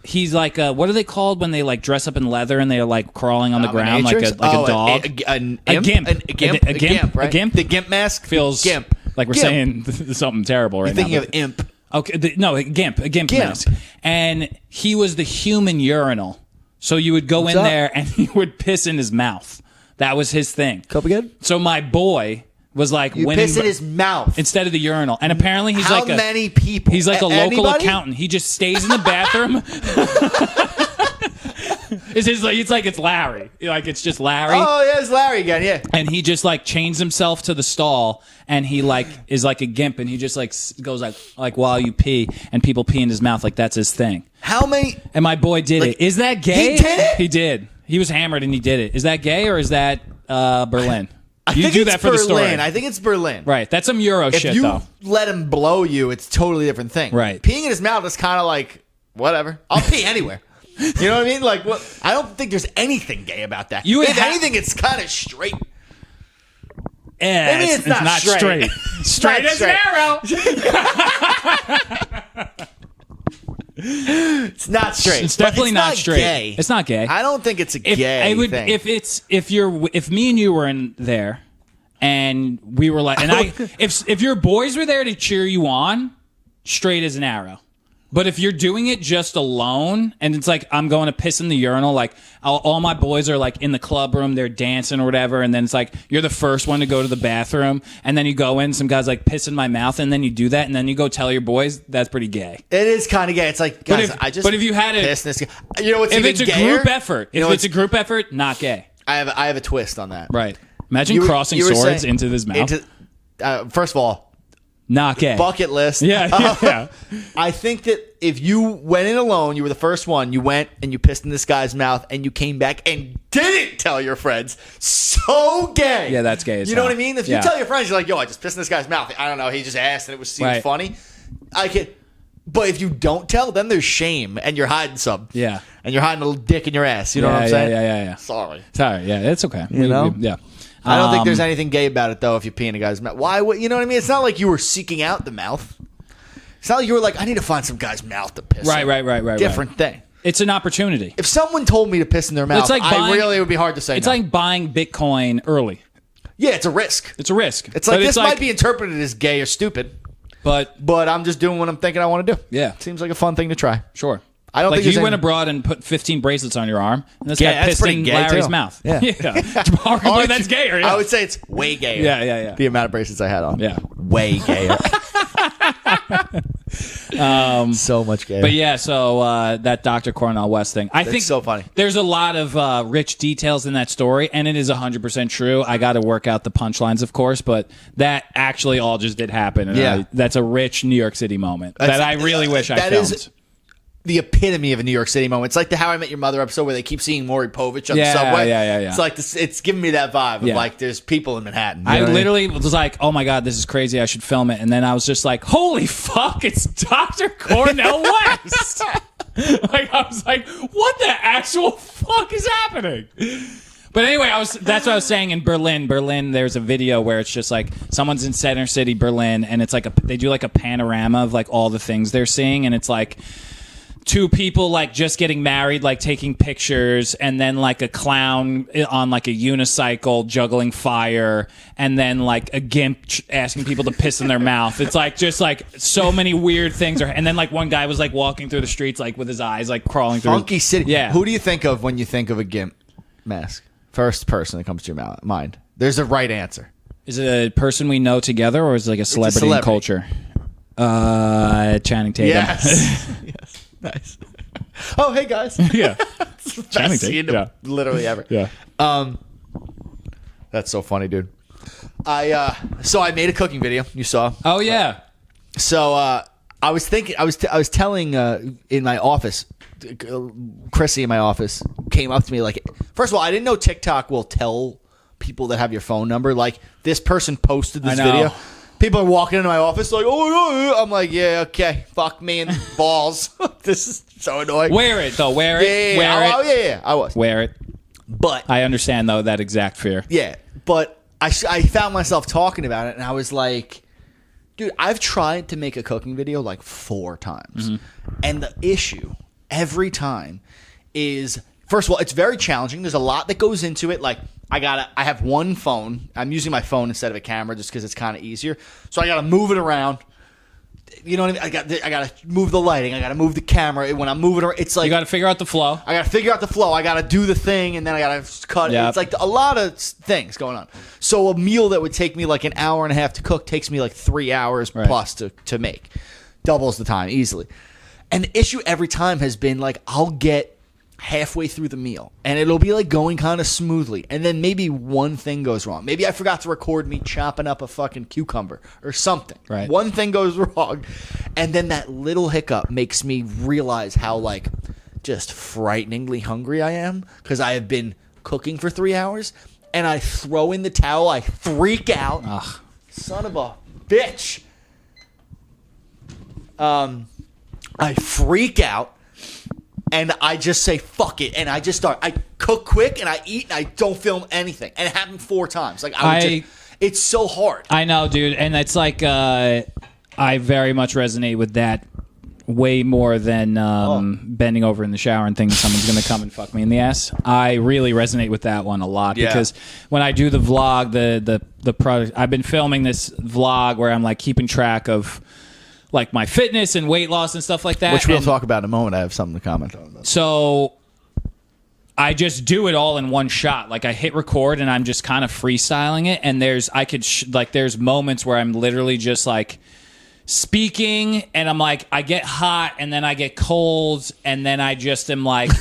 He's like, what are they called when they like dress up in leather and they're like crawling on the ground like a dog? A gimp, right? A gimp. The gimp mask Feels gimp. Like we're saying something terrible right You're now. thinking of imp. Okay, a gimp mask. And he was the human urinal. So you would go in there and he would piss in his mouth. That was his thing. Come again? So my boy was like, you piss in his mouth instead of the urinal, and apparently he's How many people? He's like a local Anybody? accountant. He just stays in the bathroom. It's Larry. Like it's just Larry. Oh yeah, it's Larry again. Yeah. And he just like chains himself to the stall, and he like is like a gimp, and he just like goes like while you pee, and people pee in his mouth, like that's his thing. How many? And my boy did it. Is that gay? He did it? He did. He was hammered and he did it. Is that gay or is that Berlin? You do that for Berlin. the story. I think it's Berlin. Right. That's some Euro shit, though. If you let him blow you, it's a totally different thing. Right. Peeing in his mouth is kind of like, whatever. I'll pee anywhere. You know what I mean? Like, I don't think there's anything gay about that. If anything, it's kind of straight. Yeah, Maybe it's not straight. Straight as an arrow. It's not straight. It's definitely not straight. Gay. It's not gay. I don't think it's a gay thing. If me and you were in there, and we were like, and if your boys were there to cheer you on, straight as an arrow. But if you're doing it just alone, and it's like I'm going to piss in the urinal, like all my boys are like in the club room, they're dancing or whatever, and then it's like you're the first one to go to the bathroom, and then you go in, some guys like piss in my mouth, and then you do that, and then you go tell your boys, that's pretty gay. It is kind of gay. It's like, guys, but if you had it, piss this guy. You know what's even gayer? If it's a group effort, not gay. I have a twist on that. Right. Imagine crossing swords into his mouth. First of all, not gay. Bucket list. Yeah. I think that if you went in alone, you were the first one, you went and you pissed in this guy's mouth and you came back and didn't tell your friends. So gay. Yeah, that's gay as You know hell. what I mean? If you tell your friends, you're like, yo, I just pissed in this guy's mouth. I don't know. He just asked and it seemed funny. But if you don't tell, then there's shame and you're hiding something. Yeah. And you're hiding a little dick in your ass. You know what I'm saying? Yeah. Sorry. Yeah, it's okay. You know? Yeah. I don't think there's anything gay about it, though, if you pee in a guy's mouth. Why? You know what I mean? It's not like you were seeking out the mouth. It's not like you were like, I need to find some guy's mouth to piss in. Right. Different thing. It's an opportunity. If someone told me to piss in their mouth, it would be hard to say It's no. like buying Bitcoin early. Yeah, it's a risk. It's a risk. It's like this might be interpreted as gay or stupid, but I'm just doing what I'm thinking I want to do. Yeah. Seems like a fun thing to try. Sure. I don't think you went abroad and put 15 bracelets on your arm, and this guy pissed in Larry's mouth. Yeah. Arguably, that's gayer. Yeah. I would say it's way gayer. Yeah. The amount of bracelets I had on. Yeah. Way gayer. So much gayer. But yeah, so that Dr. Cornel West thing. I think so funny. There's a lot of rich details in that story, and it is 100% true. I got to work out the punchlines, of course, but that actually all just did happen. And that's a rich New York City moment that I really wish I filmed. The epitome of a New York City moment. It's like the How I Met Your Mother episode where they keep seeing Maury Povich on the subway. Yeah. It's like this, it's giving me that vibe of like there's people in Manhattan. I literally was like, oh my God, this is crazy. I should film it. And then I was just like, holy fuck, it's Dr. Cornel West. Like I was like, happening? But anyway, that's what I was saying. In Berlin, there's a video where it's just like someone's in Center City, Berlin, and it's like they do like a panorama of like all the things they're seeing, and it's like two people like just getting married, like taking pictures, and then like a clown on like a unicycle juggling fire, and then like a gimp asking people to piss in their mouth. It's like just like so many weird things and then like one guy was like walking through the streets like with his eyes like crawling through. Funky City. Yeah. Who do you think of when you think of a gimp mask? First person that comes to your mind. There's a right answer. Is it a person we know together, or is it like a celebrity in culture? Channing Tatum. Yes. Yes. Nice. Oh, hey guys. Yeah. Channing Tatum. Literally ever. Yeah. That's so funny, dude. So I made a cooking video. You saw. Oh yeah. So I was thinking. I was telling in my office. Chrissy in my office came up to me like, first of all, I didn't know TikTok will tell people that have your phone number. Like, this person posted this video. People are walking into my office like, oh my God. I'm like, yeah, okay, fuck me and balls. This is so annoying. Wear it though. Wear it. Yeah. I was. Wear it. But I understand though that exact fear. Yeah, but I found myself talking about it, and I was like, dude, I've tried to make a cooking video like 4 times, and the issue every time is, first of all, it's very challenging. There's a lot that goes into it. Like, I have one phone. I'm using my phone instead of a camera just because it's kind of easier. So I got to move it around. You know what I mean? I got to move the lighting. I got to move the camera. When I'm moving around, it's like, you got to figure out the flow. I got to figure out the flow. I got to do the thing, and then I got to cut it. It's like a lot of things going on. So a meal that would take me like an hour and a half to cook takes me like 3 hours plus to make. Doubles the time easily. And the issue every time has been like, I'll get halfway through the meal and it'll be like going kind of smoothly, and then maybe one thing goes wrong. Maybe I forgot to record me chopping up a fucking cucumber or something. Right. One thing goes wrong, and then that little hiccup makes me realize how like just frighteningly hungry I am, because I have been cooking for 3 hours, and I throw in the towel. I freak out. Ugh. Son of a bitch. I freak out, and I just say fuck it, and I just start. I cook quick, and I eat, and I don't film anything. And it happened 4 times. Like it's so hard. I know, dude, and it's like I very much resonate with that way more than bending over in the shower and thinking someone's going to come and fuck me in the ass. I really resonate with that one a lot, because when I do the vlog, the product, I've been filming this vlog where I'm like keeping track of like my fitness and weight loss and stuff like that. Which we'll talk about in a moment. I have something to comment on. So I just do it all in one shot. Like, I hit record and I'm just kind of freestyling it. And there's moments where I'm literally just like speaking, and I'm like, I get hot and then I get cold, and then I just am like,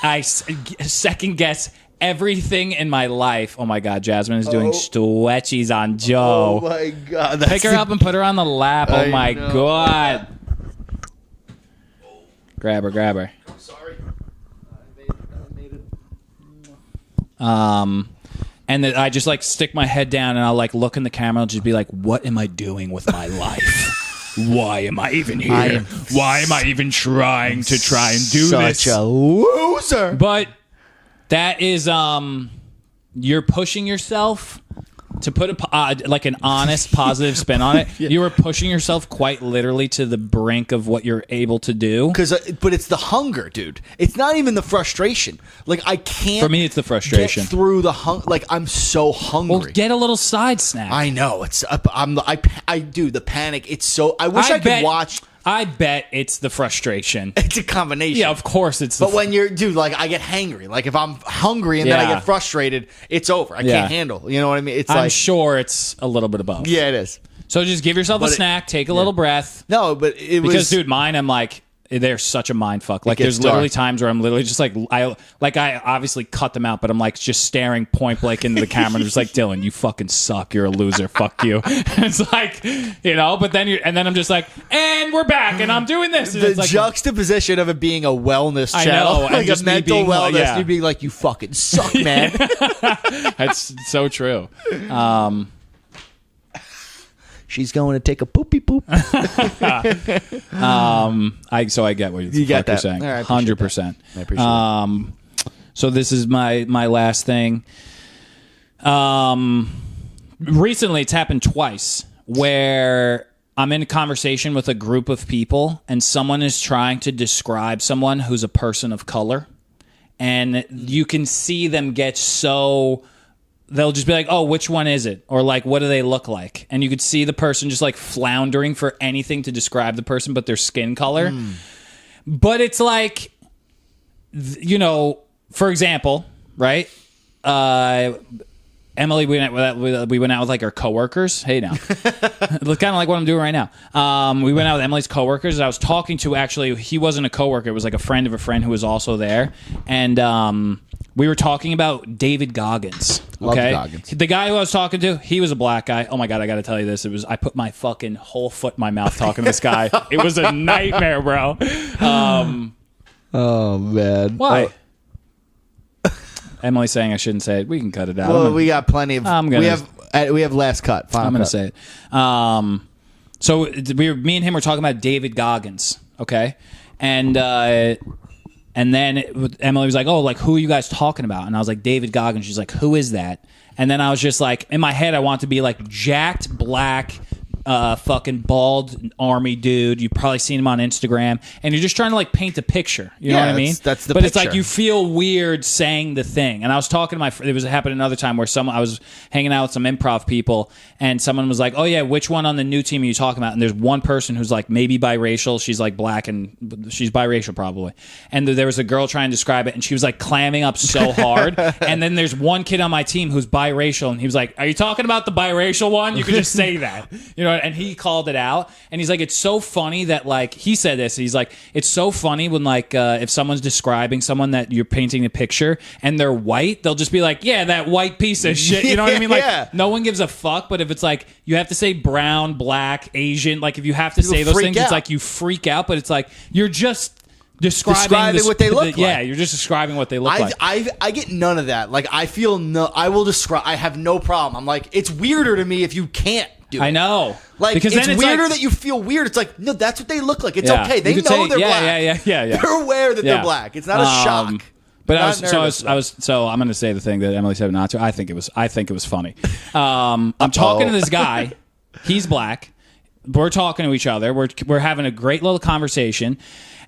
I second guess everything in my life. Oh my God, Jasmine is doing stretchies on Joe. Oh my God. Pick her up and put her on the lap. Oh my God. Grab her. I'm sorry. I made it. And then I just like stick my head down and I'll like look in the camera and just be like, what am I doing with my life? Why am I even here? Why am I even trying to do this? Such a loser. But that is, you're pushing yourself to put like an honest, positive spin on it. You are pushing yourself quite literally to the brink of what you're able to do. But it's the hunger, dude. It's not even the frustration. Like, I can't. For me, it's the frustration. Get through the Like, I'm so hungry. Well, get a little side snack. I know. I do the panic. It's so. I wish I could watch. I bet it's the frustration. It's a combination. Yeah, of course it's. But when like, I get hangry. Like, if I'm hungry and then I get frustrated, it's over. I can't handle. You know what I mean? It's I'm sure it's a little bit of both. Yeah, it is. So just give yourself a snack, take a little breath. No, but it was because, dude, mine. I'm like, they're such a mind fuck. Like, there's literally times where I'm literally just like, I obviously cut them out, but I'm like just staring point blank into the camera and just like, Dylan, you fucking suck. You're a loser. Fuck you. It's like, but then I'm just like, and we're back, and I'm doing this. And the it's like, juxtaposition of it being a wellness channel, like a mental wellness, you being like, you fucking suck, man. That's so true. She's going to take a poopy poop. So I get what you're saying. All right, 100%. I appreciate So this is my last thing. Recently, it's happened twice where I'm in a conversation with a group of people and someone is trying to describe someone who's a person of color. And you can see them get so... They'll just be like, oh, which one is it? Or like, what do they look like? And you could see the person just like floundering for anything to describe the person but their skin color. But it's like, you know, for example, right? Emily, we went out with like our coworkers. Hey now. Look, kind of like what I'm doing right now. We went out with Emily's coworkers. I was talking to, actually, he wasn't a coworker. It was like a friend of a friend who was also there. And we were talking about David Goggins. Okay. Goggins. The guy who I was talking to, he was a black guy. Oh my God, I got to tell you this. I put my fucking whole foot in my mouth talking to this guy. It was a nightmare, bro. Oh, man. Why? Emily's saying I shouldn't say it. We can cut it out. Well, we got plenty of... we have last cut. Final I'm going to cut. say it. So me and him were talking about David Goggins, okay? And then Emily was like, oh, like, who are you guys talking about? And I was like, David Goggins. She's like, who is that? And then I was just like, in my head, I want to be like jacked black, fucking bald army dude. You've probably seen him on Instagram, and you're just trying to like paint a picture. You know what I mean? That's the but picture. It's like you feel weird saying the thing. And I was talking to my friend. It happened another time where I was hanging out with some improv people, and someone was like, "Oh yeah, which one on the new team are you talking about?" And there's one person who's like maybe biracial. She's like black and she's biracial probably. And there was a girl trying to describe it, and she was like clamming up so hard. And then there's one kid on my team who's biracial, and he was like, "Are you talking about the biracial one? You could just say that, you know." And he called it out, and he's like, it's so funny that like he said this. He's like, it's so funny when like if someone's describing someone that you're painting a picture and they're white, they'll just be like, yeah, that white piece of shit. You know what I mean? Like no one gives a fuck. But if it's like you have to say brown, black, Asian, like if you have to say those things, it's like you freak out. But it's like you're just describing what they look like. Yeah, you're just describing what they look like. I get none of that. Like I feel I will describe. I have no problem. I'm like, it's weirder to me if you can't do it. I know. Like, because it's then weirder like, that you feel weird. It's like, no, that's what they look like. It's okay. They know they're black. Yeah. They're aware that they're black. It's not a shock. But I'm going to say the thing that Emily said not to. I think it was funny. I'm talking to this guy. He's black. We're talking to each other. We're having a great little conversation.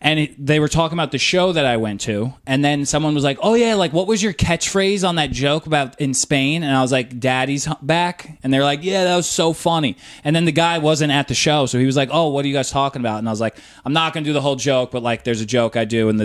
And they were talking about the show that I went to, and then someone was like, "Oh yeah, like what was your catchphrase on that joke about in Spain?" And I was like, "Daddy's back." And they're like, "Yeah, that was so funny." And then the guy wasn't at the show, so he was like, "Oh, what are you guys talking about?" And I was like, "I'm not gonna do the whole joke, but like there's a joke I do, and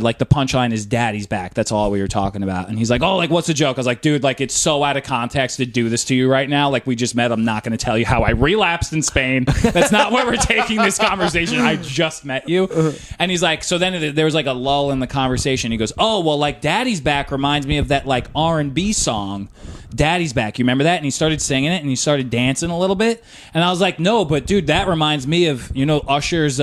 like the punchline is Daddy's back." That's all we were talking about. And he's like, "Oh, like what's the joke?" I was like, "Dude, like it's so out of context to do this to you right now. Like we just met. I'm not going to tell you how I relapsed in Spain. That's not where we're taking this conversation. I just met you." And he's like, so then there was like a lull in the conversation. He goes, "Oh, well, like Daddy's back reminds me of that like R&B song, Daddy's Back. You remember that?" And he started singing it and he started dancing a little bit. And I was like, "No, but dude, that reminds me of, you know, Usher's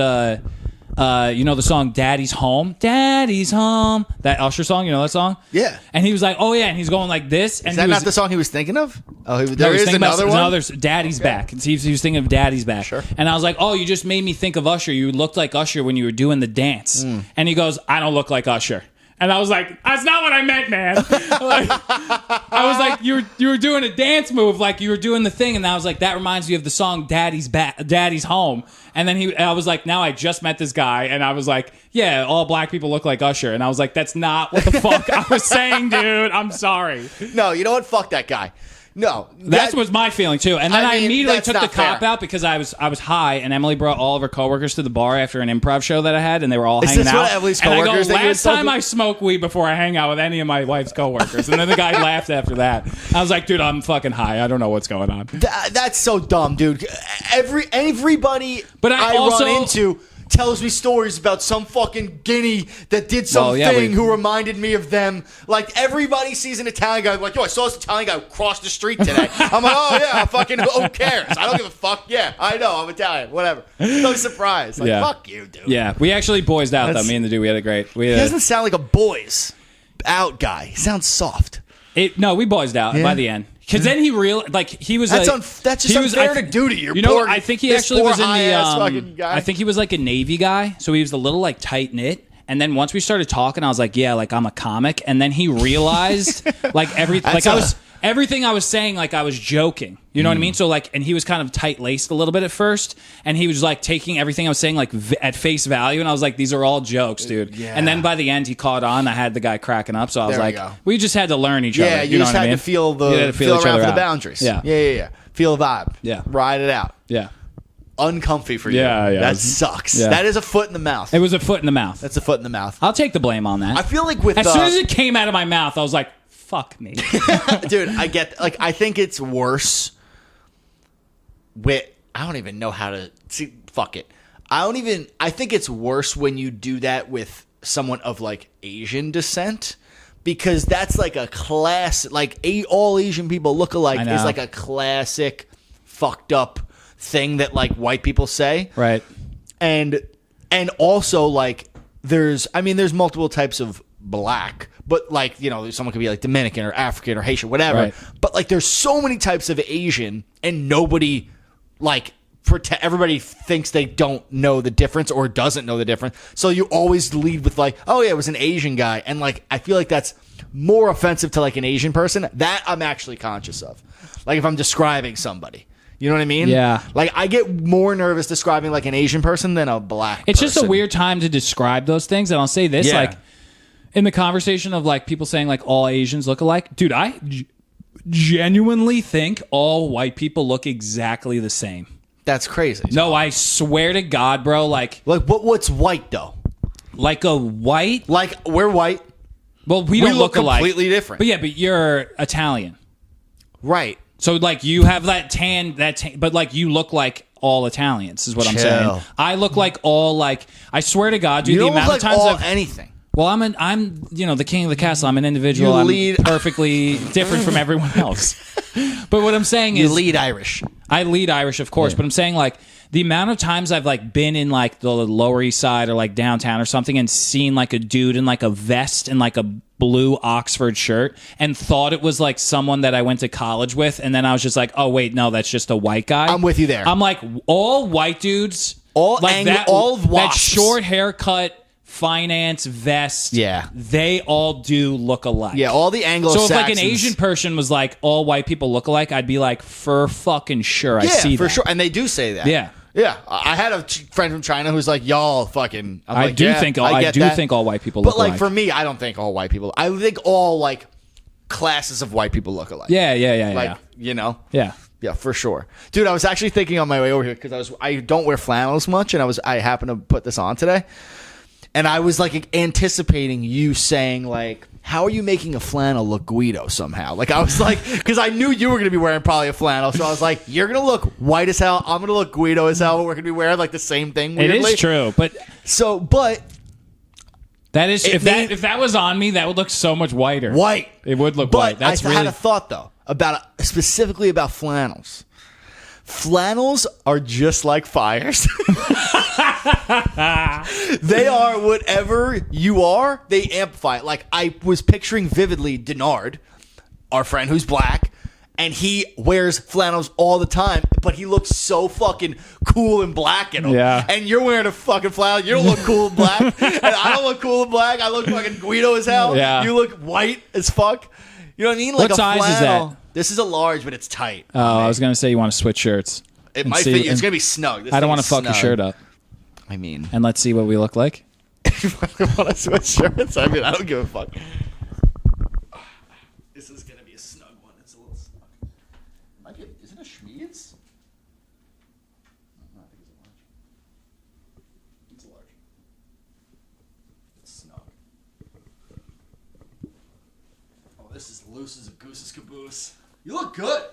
you know the song Daddy's Home? Daddy's Home. That Usher song, you know that song?" Yeah. And he was like, "Oh yeah," and he's going like this. And is that not the song he was thinking of? Oh, there is another one? Daddy's Back. He was thinking of Daddy's Back. Sure. And I was like, "Oh, you just made me think of Usher. You looked like Usher when you were doing the dance." And he goes, "I don't look like Usher." And I was like, "That's not what I meant, man." Like, I was like, you were doing a dance move, like you were doing the thing, and I was like, that reminds me of the song Daddy's Home. And then I was like, now I just met this guy, and I was like, yeah, all black people look like Usher. And I was like, that's not what the fuck I was saying, dude. I'm sorry. No, you know what? Fuck that guy. No, that was my feeling too. And then I immediately took the cop fair. out because I was high, and Emily brought all of her coworkers to the bar after an improv show that I had, and they were all hanging out. What Emily's coworkers? And I go, last time I smoke weed before I hang out with any of my wife's coworkers, and then the guy laughed after that. I was like, dude, I'm fucking high. I don't know what's going on. That's so dumb, dude. Everybody but I run into tells me stories about some fucking guinea that did something who reminded me of them. Like, everybody sees an Italian guy, like, yo, I saw this Italian guy cross the street today. I'm like, oh, yeah, fucking, who cares? I don't give a fuck. Yeah, I know, I'm Italian, whatever. No surprise. Like, fuck you, dude. Yeah, we actually boysed out, though. Me and the dude, we had a great... He doesn't sound like a boys out guy. He sounds soft. No, we boysed out by the end. Because then he he was that's like... That's just unfair to do to you. You know, I think he actually was in the... I think he was like a Navy guy, so he was a little like tight-knit. And then once we started talking, I was like, yeah, like I'm a comic. And then he realized like everything I was saying, like I was joking. You know what I mean? So like, and he was kind of tight-laced a little bit at first, and he was like taking everything I was saying like at face value, and I was like, these are all jokes, dude. Yeah. And then by the end, he caught on. I had the guy cracking up, so I was There we like, go. we just had to learn each other. Yeah, you know just what I had mean? to feel You had to feel each around other for the out. boundaries. Yeah. Yeah. Feel the vibe. Yeah. Ride it out. Yeah. Uncomfy for you. Yeah. That sucks. Yeah. That is a foot in the mouth. It was a foot in the mouth. That's a foot in the mouth. I'll take the blame on that. I feel like with as soon as it came out of my mouth, I was like, fuck me. dude, I get like I think it's worse with I don't even know how to see fuck it. I think it's worse when you do that with someone of like Asian descent because that's like a class like all Asian people look alike is like a classic fucked up thing that like white people say. Right. And also like there's multiple types of black, but like, you know, someone could be like Dominican or African or Haitian, whatever. Right. But like there's so many types of Asian and nobody like everybody thinks they don't know the difference or doesn't know the difference. So you always lead with like, oh yeah, it was an Asian guy. And like, I feel like that's more offensive to like an Asian person that I'm actually conscious of. Like if I'm describing somebody. You know what I mean? Yeah. Like, I get more nervous describing, like, an Asian person than a black It's person. just a weird time to describe those things. And I'll say this, Yeah. like, in the conversation of, like, people saying, like, all Asians look alike. Dude, I genuinely think all white people look exactly the same. That's crazy. No, I swear to God, bro. Like what's white, though? Like a white? Like, we're white. Well, we don't look alike. completely different. But yeah, but you're Italian. Right. So, like, you have that tan, but, like, you look like all Italians, is what I'm saying. I look like all, like, I swear to God, dude, You the don't look amount like of times all anything. Well, I'm, you know, the king of the castle. I'm an individual. You I'm lead- perfectly different from everyone else. But what I'm saying You is, lead Irish. I lead Irish, of course. Yeah. But I'm saying, like, the amount of times I've like been in like the Lower East Side or like downtown or something and seen like a dude in like a vest and like a blue Oxford shirt and thought it was like someone that I went to college with, and then I was just like, oh wait, no, that's just a white guy. I'm with you there. I'm like, all white dudes, All like all that wasps. short haircut, finance vest, Yeah. they all do look alike. Yeah, all the Anglo-Saxons. So if like an Asian person was like, all white people look alike, I'd be like, for fucking sure, I see for that. sure. And they do say that. Yeah. Yeah, I had a friend from China who's like, y'all fucking. I'm like, do yeah, think I get that. think all white people But look like alike. for me, I don't think all white people. I think all like classes of white people look alike. Yeah, Like you know. yeah. Yeah, for sure, dude. I was actually thinking on my way over here because I don't wear flannels much, and I happened to put this on today, and I was like anticipating you saying like, how are you making a flannel look Guido somehow? Like I was like, because I knew you were gonna be wearing probably a flannel, so I was like, you're gonna look white as hell. I'm gonna look Guido as hell. We're gonna be wearing like the same thing. Weirdly. It is true, but that is if that was on me, that would look so much whiter. White, it would look but white. That's I had a thought though specifically about flannels. Flannels are just like fires. They are whatever you are, they amplify it. Like I was picturing vividly Denard, our friend who's black, and he wears flannels all the time, but he looks so fucking cool and black in them. Yeah. And you're wearing a fucking flannel, you don't look cool and black. And I don't look cool and black. I look fucking Guido as hell. Yeah. You look white as fuck. You know what I mean? Like What size is that? This is a large, but it's tight. Oh, I was gonna say you want to switch shirts. It and might see- fit you. It's and- gonna be snug. This I don't thing want is to fuck your snug. shirt up. I mean, And let's see what we look like. I want to switch shirts. I mean, I don't give a fuck. This is gonna be a snug one. It's a little snug. Is it a Schmied's? No, I think it's a large. It's a large. It's snug. Oh, this is loose as a goose's caboose. You look good.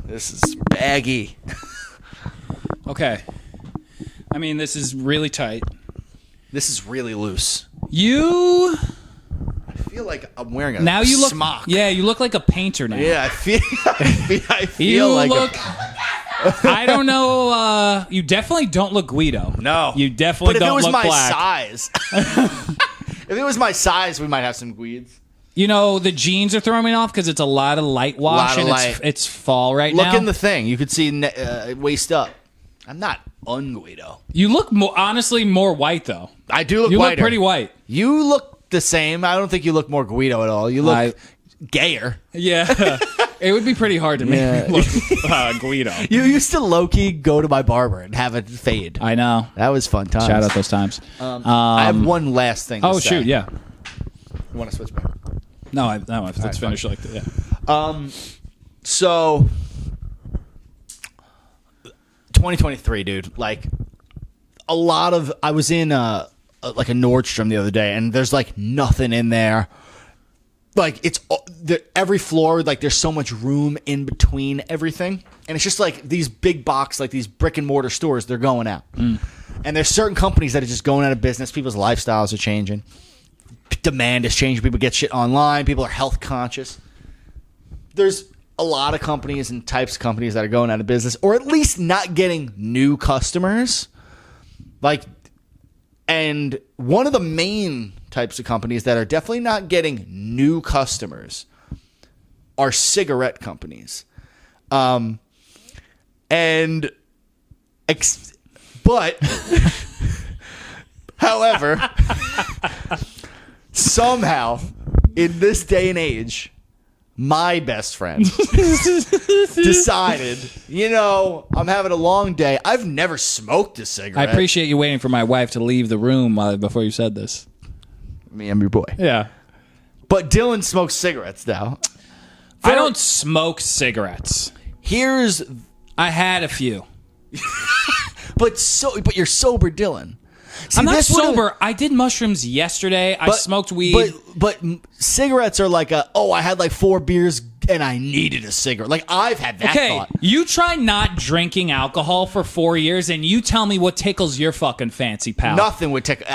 This is baggy. Okay. I mean, this is really tight. This is really loose. You I feel like I'm wearing a now you look. smock. Yeah, you look like a painter now. Yeah, I feel You like look. I don't know. You definitely don't look Guido. No. You definitely But if it don't was look my black. size, if it was my size, we might have some Guides. You know, the jeans are throwing me off because it's a lot of light wash Lot of and light. it's fall right Look now. in the thing. You could see waist up. I'm not un-Guido. You look honestly more white though. I do look You whiter. look pretty white. You look the same. I don't think you look more Guido at all. You look gayer. Yeah. It would be pretty hard to make me look Guido. You used to low-key go to my barber and have it fade. I know. That was fun times. Shout out those times. I have one last thing to say. Shoot, yeah. You want to switch back? No, let's finish like that. Yeah. So 2023, dude. Like a lot of I was in like a Nordstrom the other day, and there's like nothing in there. Like it's every floor, like there's so much room in between everything, and it's just like these big box, like these brick and mortar stores, they're going out, and there's certain companies that are just going out of business. People's lifestyles are changing, demand is changing. People get shit online. People are health conscious. There's a lot of companies and types of companies that are going out of business, or at least not getting new customers. Like, and one of the main types of companies that are definitely not getting new customers are cigarette companies. But however, somehow in this day and age, my best friend decided, I'm having a long day. I've never smoked a cigarette. I appreciate you waiting for my wife to leave the room before you said this. I'm your boy. Yeah. But Dylan smokes cigarettes now. I don't smoke cigarettes. I had a few. but you're sober, Dylan. See, I'm not sober. I did mushrooms yesterday. I smoked weed. But cigarettes are like I had like 4 beers and I needed a cigarette. Like I've had that thought. You try not drinking alcohol for 4 years and you tell me what tickles your fucking fancy, pal. Nothing would tickle.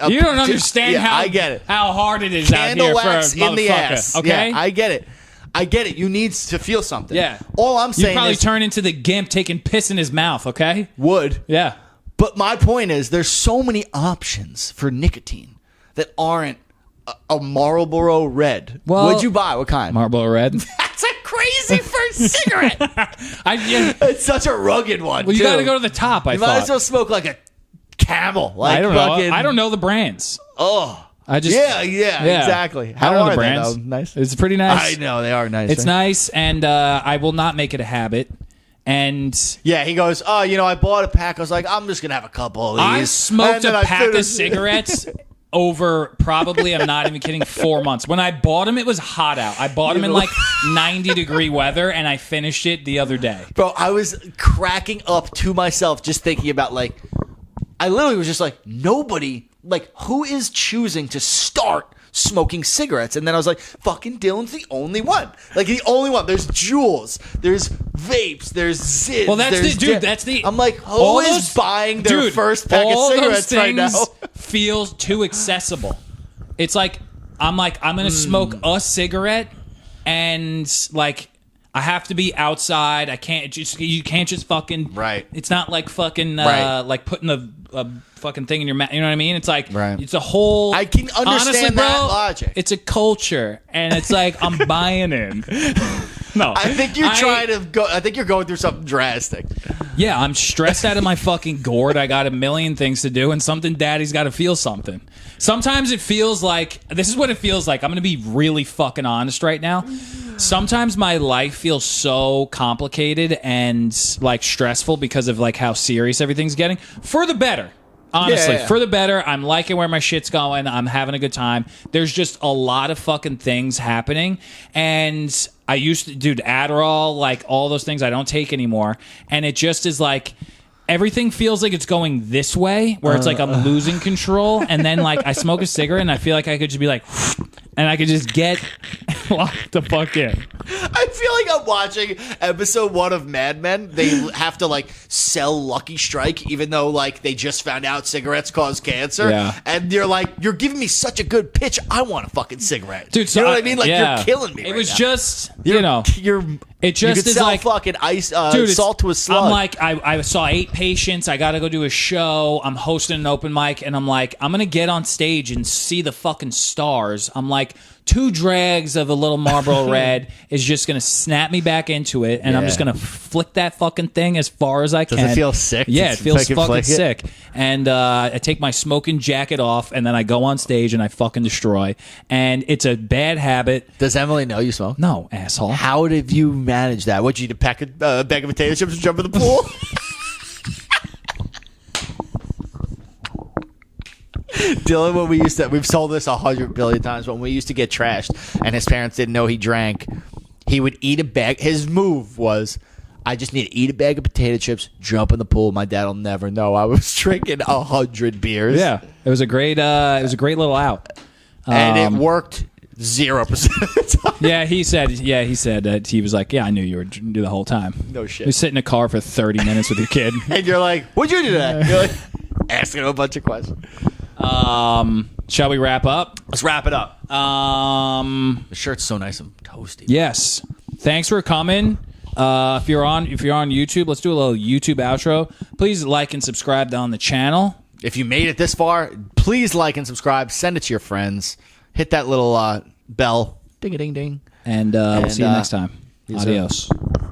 You don't understand I get it. How hard it is out here for a motherfucker. In the ass. Okay? Yeah, I get it. You need to feel something. Yeah. All I'm saying is... You probably turn into the gimp taking piss in his mouth, okay? Would. Yeah. But my point is there's so many options for nicotine that aren't a Marlboro Red. Well, what'd you buy? What kind? Marlboro Red. That's a crazy first cigarette. It's such a rugged one. Well, you got to go to the top, I thought. You might as well smoke like a Camel. Like I don't know. I don't know the brands. Oh. Yeah, exactly. How are the brands? They, nice. It's pretty nice. I know they are nice. It's nice, and I will not make it a habit. And yeah, he goes, I bought a pack. I was like, I'm just gonna have a couple of these. I smoked a pack of cigarettes over probably, I'm not even kidding, 4 months. When I bought them, it was hot out. I bought them in like 90-degree weather, and I finished it the other day. Bro, I was cracking up to myself just thinking about I literally was just like, nobody, who is choosing to start smoking cigarettes? And then I was like, fucking Dylan's the only one. The only one. There's Juuls. There's vapes. There's Zids. Well, that's the... I'm like, who is buying their first pack of cigarettes right now? Feels too accessible. It's I'm going to smoke a cigarette and, I have to be outside. You can't just fucking... Right. It's not like fucking, like putting a fucking thing in your mouth. You know what I mean? It's it's a whole... I can understand honestly, bro, that logic. It's a culture, and it's I'm buying in. No. I think you're trying to go... I think you're going through something drastic. Yeah, I'm stressed out of my fucking gourd. I got a million things to do, and daddy's got to feel something. Sometimes it feels like... This is what it feels like. I'm going to be really fucking honest right now. Sometimes my life feels so complicated and stressful because of how serious everything's getting. For the better. Honestly, for the better. I'm liking where my shit's going. I'm having a good time. There's just a lot of fucking things happening. And I used to, dude, Adderall, all those things I don't take anymore. And it just is everything feels like it's going this way, where it's I'm losing control. And then I smoke a cigarette and I feel like I could just be and I could just get locked the fuck in. I feel like I'm watching episode 1 of Mad Men. They have to sell Lucky Strike, even though they just found out cigarettes cause cancer. Yeah. And you're you're giving me such a good pitch. I want a fucking cigarette. Dude, so you know what I mean? You're killing me. It right was now. just, you're It You just could is sell like fucking ice, dude, salt to a slug. I'm like, I saw 8 patients. I got to go do a show. I'm hosting an open mic, and I'm like, I'm gonna get on stage and see the fucking stars. I'm like, 2 drags of a little Marlboro Red is just gonna snap me back into it, and I'm just gonna flick that fucking thing as far as I can. Does it feel sick? Yeah, it feels fucking flick it? sick. And I take my smoking jacket off, and then I go on stage and I fucking destroy. And it's a bad habit. Does Emily know you smoke? No, asshole. How did you manage that? Would you eat a bag of potato chips and jump in the pool? Dylan, when we've told this 100 billion times, when we used to get trashed and his parents didn't know he drank, he would eat a bag. His move was, I just need to eat a bag of potato chips, jump in the pool. My dad will never know I was drinking 100 beers. Yeah, it was a great little out. And it worked 0% of the time. Yeah, he said that he was like, yeah, I knew you were do the whole time. No shit. You sit in a car for 30 minutes with your kid. And you're like, what'd you do today? You're like, asking him a bunch of questions. Shall we wrap up? Let's wrap it up. The shirt's so nice and toasty. Yes. Thanks for coming. If you're on YouTube, let's do a little YouTube outro. Please like and subscribe on the channel. If you made it this far, please like and subscribe. Send it to your friends. Hit that little bell. Ding-a-ding-ding. And we'll see you next time. Yes, sir. Adios.